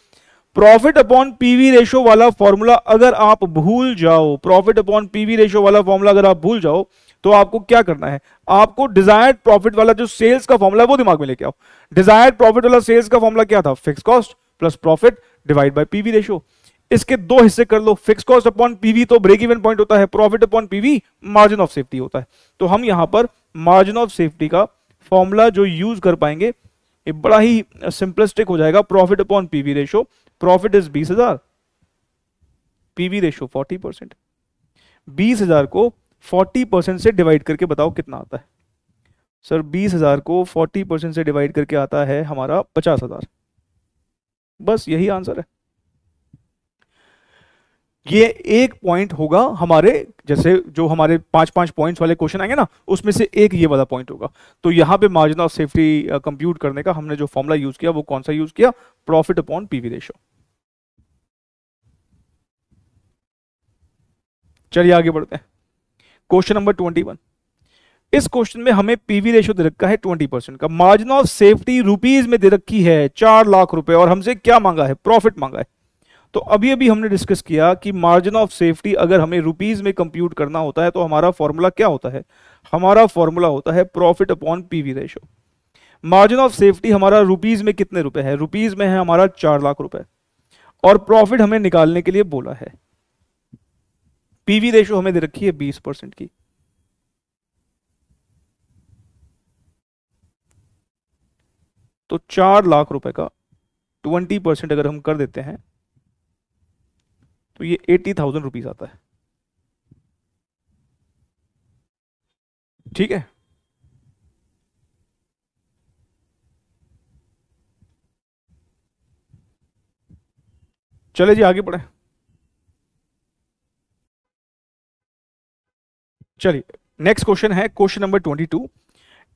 Profit upon PV ratio वाला फॉर्मूला अगर आप भूल जाओ, प्रॉफिट अपॉन पीवी रेशियो वाला फॉर्मूला अगर आप भूल जाओ, तो आपको क्या करना है, आपको डिजायर्ड प्रॉफिट वाला जो सेल्स का फॉर्मूला है वो दिमाग में लेके आओ। डिजायर्ड प्रॉफिट वाला सेल्स का फॉर्मूला क्या था, fix cost plus profit divide by PV ratio. इसके 2 हिस्से कर लो, फिक्स कॉस्ट अपॉन पीवी तो ब्रेक इवन पॉइंट होता है, profit upon PV margin of safety होता है। तो हम यहां पर मार्जिन ऑफ सेफ्टी का फॉर्मूला जो यूज कर पाएंगे ये बड़ा ही सिंपलिस्टिक हो जाएगा, profit upon PV ratio. Profit is 20,000, PV ratio 40%। 20,000 को 40% से डिवाइड करके बताओ कितना आता है। सर 20,000 को 40% से डिवाइड करके आता है हमारा 50,000। बस यही आंसर है। ये एक पॉइंट होगा हमारे, जैसे जो हमारे 5-5 पॉइंट्स वाले क्वेश्चन आएंगे ना, उसमें से एक ये वाला पॉइंट होगा। तो यहां पे मार्जिन ऑफ सेफ्टी कंप्यूट करने का हमने जो फॉर्मूला यूज किया वो कौन सा यूज किया, प्रॉफिट अपॉन पीवी रेशियो। चलिए आगे बढ़ते हैं, क्वेश्चन नंबर 21। इस क्वेश्चन में हमें पीवी रेशियो दे रखा है 20% का, मार्जिन ऑफ सेफ्टी रुपीज में दे रखी है 4 लाख रुपए, और हमसे क्या मांगा है, प्रॉफिट मांगा है। तो अभी अभी हमने डिस्कस किया कि मार्जिन ऑफ सेफ्टी अगर हमें रुपीज में कंप्यूट करना होता है तो हमारा फॉर्मूला क्या होता है, हमारा फॉर्मूला होता है profit upon PV ratio. Margin of safety हमारा रुपीज में कितने रुपए है, रुपीज में है हमारा 4 लाख रुपए, और प्रॉफिट हमें निकालने के लिए बोला है। पीवी रेशियो हमें दे रखी है 20% की। तो 4 लाख रुपए का 20% अगर हम कर देते हैं तो ये 80,000 रुपीज आता है। ठीक है, चले जी आगे बढ़े। चलिए नेक्स्ट क्वेश्चन है क्वेश्चन नंबर 22।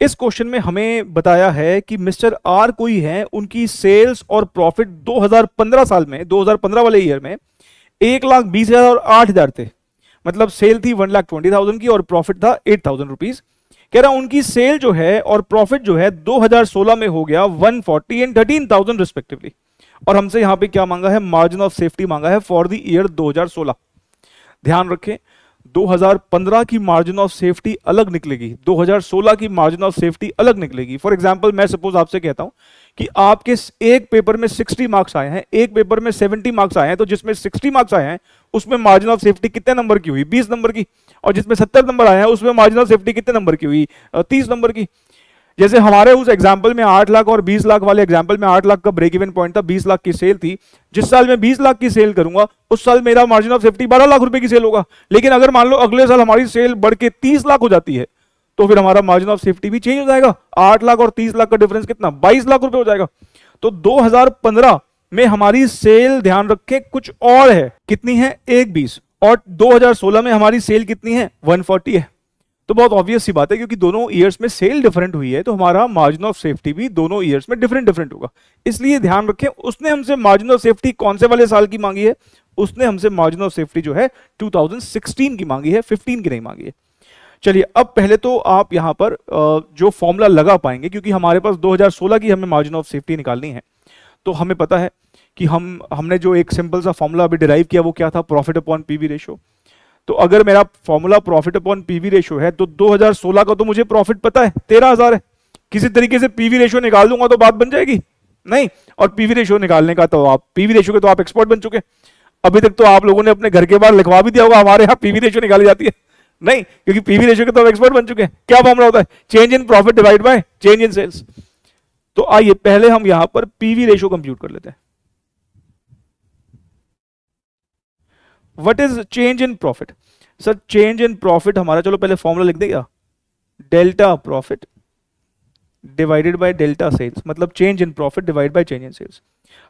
इस क्वेश्चन में हमें बताया है कि मिस्टर आर कोई है, उनकी सेल्स और प्रॉफिट 2015 साल में, 2015 वाले ईयर में 1,20,000 और 8,000 थे। मतलब सेल थी 1,20,000 की और प्रॉफिट था 8,000 रुपीज। कह रहा उनकी सेल जो है और प्रॉफिट जो है 2016 में हो गया 140 एंड 13,000 रिस्पेक्टिवली। और हमसे यहां पे क्या मांगा है, मार्जिन ऑफ सेफ्टी मांगा है फॉर द ईयर 2016। ध्यान रखें 2015 की मार्जिन ऑफ सेफ्टी अलग निकलेगी, 2016 की मार्जिन ऑफ सेफ्टी अलग निकलेगी। फॉर एग्जांपल मैं सपोज आपसे कहता हूं कि आपके एक पेपर में 60 मार्क्स आए हैं, एक पेपर में 70 मार्क्स आए हैं, तो जिसमें 60 मार्क्स आए हैं उसमें मार्जिन ऑफ सेफ्टी कितने नंबर की हुई, 20 नंबर की। और जिसमें 70 नंबर आए हैं उसमें मार्जिन ऑफ सेफ्टी कितने नंबर की हुई, 30 नंबर की। जैसे हमारे उस एग्जाम्पल में 8 लाख और 20 लाख वाले एग्जाम्पल में 8 लाख का ब्रेक इवन पॉइंट था, 20 लाख की सेल थी। जिस साल मैं 20 लाख की सेल करूंगा उस साल मेरा मार्जिन ऑफ सेफ्टी 12 लाख रुपए की सेल होगा। लेकिन अगर मान लो अगले साल हमारी सेल बढ़ के 30 लाख हो जाती है तो फिर हमारा मार्जिन ऑफ सेफ्टी भी चेंज हो जाएगा। 8 लाख और 30 लाख का डिफरेंस कितना, 22 लाख रुपए हो जाएगा। तो 2015 में हमारी सेल ध्यान रखें कुछ और है, कितनी है 120, और 2016 में हमारी सेल कितनी है 140 है। तो बहुत ऑब्वियस सी बात है, क्योंकि दोनों ईयर्स में सेल डिफरेंट हुई है तो हमारा मार्जिन ऑफ सेफ्टी भी दोनों ईयर्स में डिफरेंट होगा। इसलिए ध्यान रखें, उसने हमसे मार्जिन ऑफ सेफ्टी कौन से वाले साल की मांगी है, उसने हमसे मार्जिन ऑफ सेफ्टी जो है 2016 की मांगी है, 15 की नहीं मांगी है। चलिए अब पहले तो आप यहां पर जो फॉर्मूला लगा पाएंगे, क्योंकि हमारे पास 2016 की हमें मार्जिन ऑफ सेफ्टी निकालनी है, तो हमें पता है कि हमने जो एक सिंपल सा फॉर्मूला अभी डिराइव किया वो क्या था, प्रॉफिट अपॉन पीवी रेशियो। तो अगर मेरा formula profit upon PV ratio है तो 2016 का तो मुझे प्रॉफिट पता है 13,000 है, किसी तरीके से पीवी रेशियो निकाल दूंगा तो बात बन जाएगी नहीं। और पीवी रेशियो निकालने का तो आप पीवी रेशियो के तो आप एक्सपर्ट बन चुके, अभी तक तो आप लोगों ने अपने घर के बाहर लिखवा भी दिया होगा हमारे यहाँ पीवी रेशियो निकाली जाती है, नहीं, क्योंकि पीवी रेशियो के तो आप एक्सपर्ट बन चुके हैं। क्या फॉर्मूला होता है, change in profit divide by change in sales. तो आइए पहले हम यहां पर पीवी रेशियो कंप्यूट कर लेते हैं। What is change in profit? Sir change in profit हमारा, चलो पहले फॉर्मूला लिख देगा, delta profit divided by delta sales, मतलब change in profit divide by change in sales.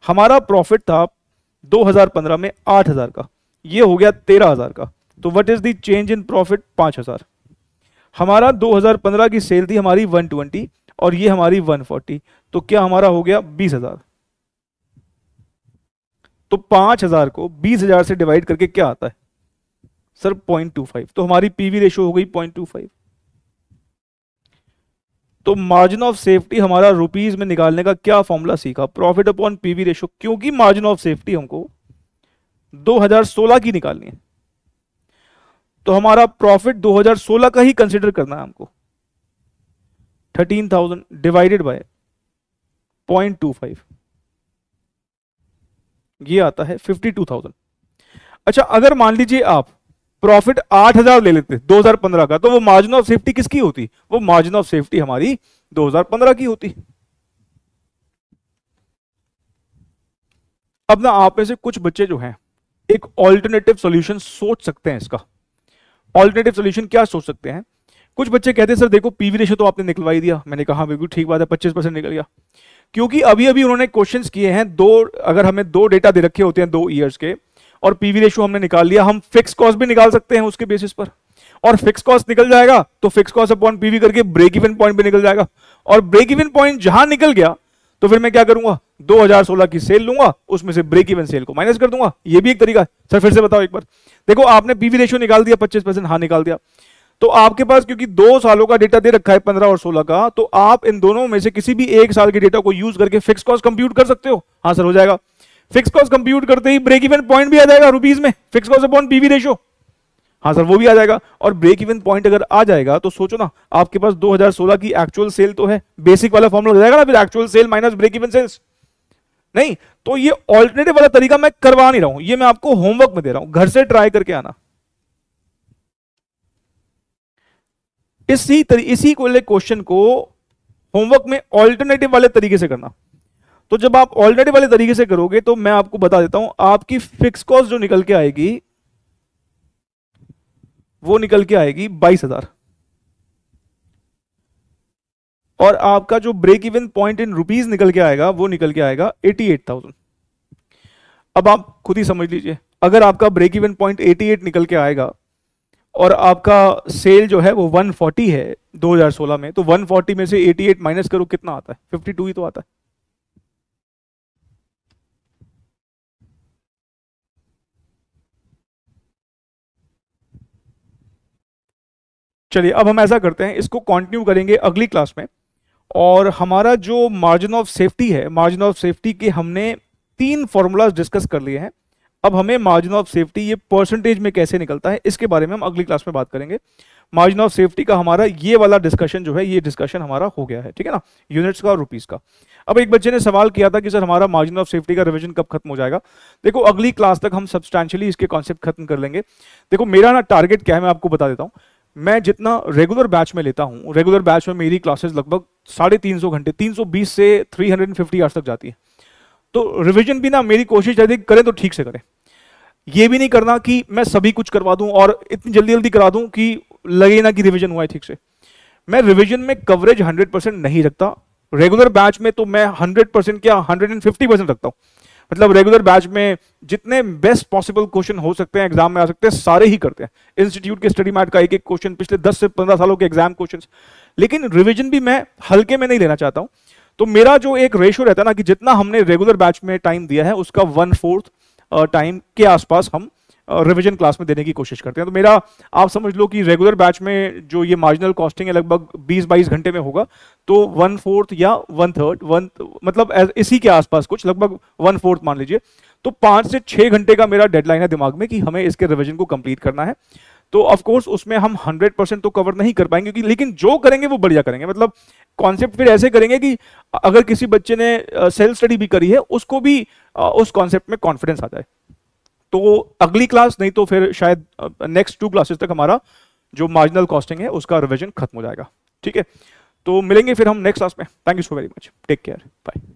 हमारा प्रॉफिट था 2015 में 8,000 का, ये हो गया 13,000 का, तो what is the change in profit 5,000। हमारा 2015 की सेल थी हमारी 120 और ये हमारी 140, तो क्या हमारा हो गया 20,000। तो 5,000 को 20,000 से डिवाइड करके क्या आता है सर 0.25, तो हमारी पीवी रेशियो हो गई 0.25। तो मार्जिन ऑफ सेफ्टी हमारा रुपीस में निकालने का क्या फॉर्मूला सीखा, प्रॉफिट अपॉन पीवी रेशियो, क्योंकि मार्जिन ऑफ सेफ्टी हमको 2016 की निकालनी है, तो हमारा प्रॉफिट 2016 का ही कंसिडर करना है हमको। 13,000 डिवाइडेड बाय 0.25, ये आता है 52,000। अच्छा अगर मान लीजिए आप प्रॉफिट 8,000 ले लेते 2015 का, तो वो मार्जिन ऑफ सेफ्टी किसकी होती, वो मार्जिन ऑफ सेफ्टी हमारी 2015 की होती। अब ना आप में से कुछ बच्चे जो हैं एक ऑल्टरनेटिव सॉल्यूशन सोच सकते हैं। इसका ऑल्टरनेटिव सॉल्यूशन क्या सोच सकते हैं, कुछ बच्चे कहते हैं सर देखो पीवी रेशियो तो आपने निकलवा ही दिया। मैंने कहा बिल्कुल ठीक बात है, 25% निकल गया, क्योंकि अभी अभी उन्होंने क्वेश्चंस किए हैं अगर हमें दो डेटा दे रखे होते हैं 2 ईयर्स के और पीवी रेशियो हमने निकाल लिया, हम फिक्स कॉस्ट भी निकाल सकते हैं उसके बेसिस पर, और फिक्स कॉस्ट निकल जाएगा तो फिक्स कॉस्ट अपॉन पीवी करके ब्रेक इवन पॉइंट भी निकल जाएगा, और ब्रेक इवन पॉइंट जहां निकल गया तो फिर मैं क्या करूंगा 2016 की सेल लूंगा, उसमें से ब्रेक इवन सेल को माइनस कर दूंगा। ये भी एक तरीका है। सर फिर से बताओ एक बार, देखो आपने पीवी रेशियो निकाल दिया 25%, हाँ निकाल दिया, तो आपके पास क्योंकि 2 सालों का डेटा दे रखा है 15 और 16 का, तो आप इन दोनों में से किसी भी एक साल के डेटा को यूज करके फिक्स कॉस्ट कंप्यूट कर सकते हो। हाँ सर हो जाएगा। फिक्स कॉस्ट कंप्यूट करते ही ब्रेक इवन पॉइंट भी आ जाएगा रुपीस में, fix cost upon PV ratio, हाँ सर वो भी आ जाएगा। और ब्रेक इवन पॉइंट अगर आ जाएगा तो सोचो ना, आपके पास 2016 की एक्चुअल सेल तो है, बेसिक वाला फॉर्मूला जाएगा ना, फिर actual sale minus break even sales. नहीं तो ये ऑल्टरनेटिव वाला तरीका मैं करवा नहीं रहा हूं, ये मैं आपको होमवर्क में दे रहा हूं, घर से ट्राई करके आना। इसी क्वेश्चन को होमवर्क में ऑल्टरनेटिव वाले तरीके से करना। तो जब आप ऑल्टरनेटिव वाले तरीके से करोगे तो मैं आपको बता देता हूं, आपकी फिक्स कॉस्ट जो निकल के आएगी वो निकल के आएगी 22,000, और आपका जो break even point in rupees निकल के आएगा वो निकल के आएगा 88,000। अब आप खुद ही समझ लीजिए, अगर आपका ब्रेक इवन पॉइंट 88 निकल के आएगा और आपका सेल जो है वो 140 है 2016 में, तो 140 में से 88 माइनस करो कितना आता है, 52 ही तो आता है। चलिए अब हम ऐसा करते हैं, इसको कंटिन्यू करेंगे अगली क्लास में, और हमारा जो मार्जिन ऑफ सेफ्टी है, मार्जिन ऑफ सेफ्टी के हमने 3 फॉर्मूलाज डिस्कस कर लिए हैं। अब हमें मार्जिन ऑफ सेफ्टी ये परसेंटेज में कैसे निकलता है इसके बारे में हम अगली क्लास में बात करेंगे। मार्जिन ऑफ सेफ्टी का हमारा ये वाला डिस्कशन जो है, ये डिस्कशन हमारा हो गया है, ठीक है ना, यूनिट्स का और रुपीस का। अब एक बच्चे ने सवाल किया था कि सर हमारा मार्जिन ऑफ सेफ्टी का रिवीजन कब खत्म हो जाएगा। देखो अगली क्लास तक हम सब्सटैंशियली इसके कॉन्सेप्ट खत्म कर लेंगे। देखो मेरा ना टारगेट क्या है मैं आपको बता देता हूँ, मैं जितना रेगुलर बैच में लेता हूँ, रेगुलर बैच में मेरी क्लासेस लगभग 350 घंटे 320 से 350 आवर्स तक जाती है। तो रिवीजन भी ना मेरी कोशिश रहती है करें तो ठीक से करें, ये भी नहीं करना कि मैं सभी कुछ करवा दूं और इतनी जल्दी जल्दी करा दूं कि लगे ना कि रिवीजन हुआ है ठीक से। मैं रिवीजन में कवरेज 100% नहीं रखता, रेगुलर बैच में तो मैं 100% क्या 150% रखता हूं। मतलब रेगुलर बैच में जितने बेस्ट पॉसिबल क्वेश्चन हो सकते हैं एग्जाम में आ सकते हैं सारे ही करते हैं। इंस्टीट्यूट के स्टडी मैट का एक एक क्वेश्चन, पिछले 10 से 15 सालों के एग्जाम क्वेश्चंस। लेकिन रिवीजन भी मैं हल्के में नहीं लेना चाहता हूं, तो मेरा जो एक रेशियो रहता है ना कि जितना हमने रेगुलर बैच में टाइम दिया है उसका 1/4 टाइम के आसपास हम रिवीजन क्लास में देने की कोशिश करते हैं। तो मेरा आप समझ लो कि रेगुलर बैच में जो ये मार्जिनल कॉस्टिंग है लगभग 20-22 घंटे में होगा, तो 1/4 या 1/3 मतलब इसी के आसपास कुछ, लगभग 1/4 मान लीजिए। तो 5 से 6 घंटे का मेरा डेडलाइन है दिमाग में कि हमें इसके रिवीजन को कंप्लीट करना है। तो ऑफ कोर्स उसमें हम 100% तो कवर नहीं कर पाएंगे, क्योंकि लेकिन जो करेंगे वो बढ़िया करेंगे। मतलब कॉन्सेप्ट फिर ऐसे करेंगे कि अगर किसी बच्चे ने सेल्फ स्टडी भी करी है उसको भी उस कॉन्सेप्ट में कॉन्फिडेंस आ जाए। तो अगली क्लास नहीं तो फिर शायद नेक्स्ट 2 क्लासेस तक हमारा जो मार्जिनल कॉस्टिंग है उसका रिवीजन खत्म हो जाएगा। ठीक है, तो मिलेंगे फिर हम नेक्स्ट क्लास में। Thank you so very much, take care, bye.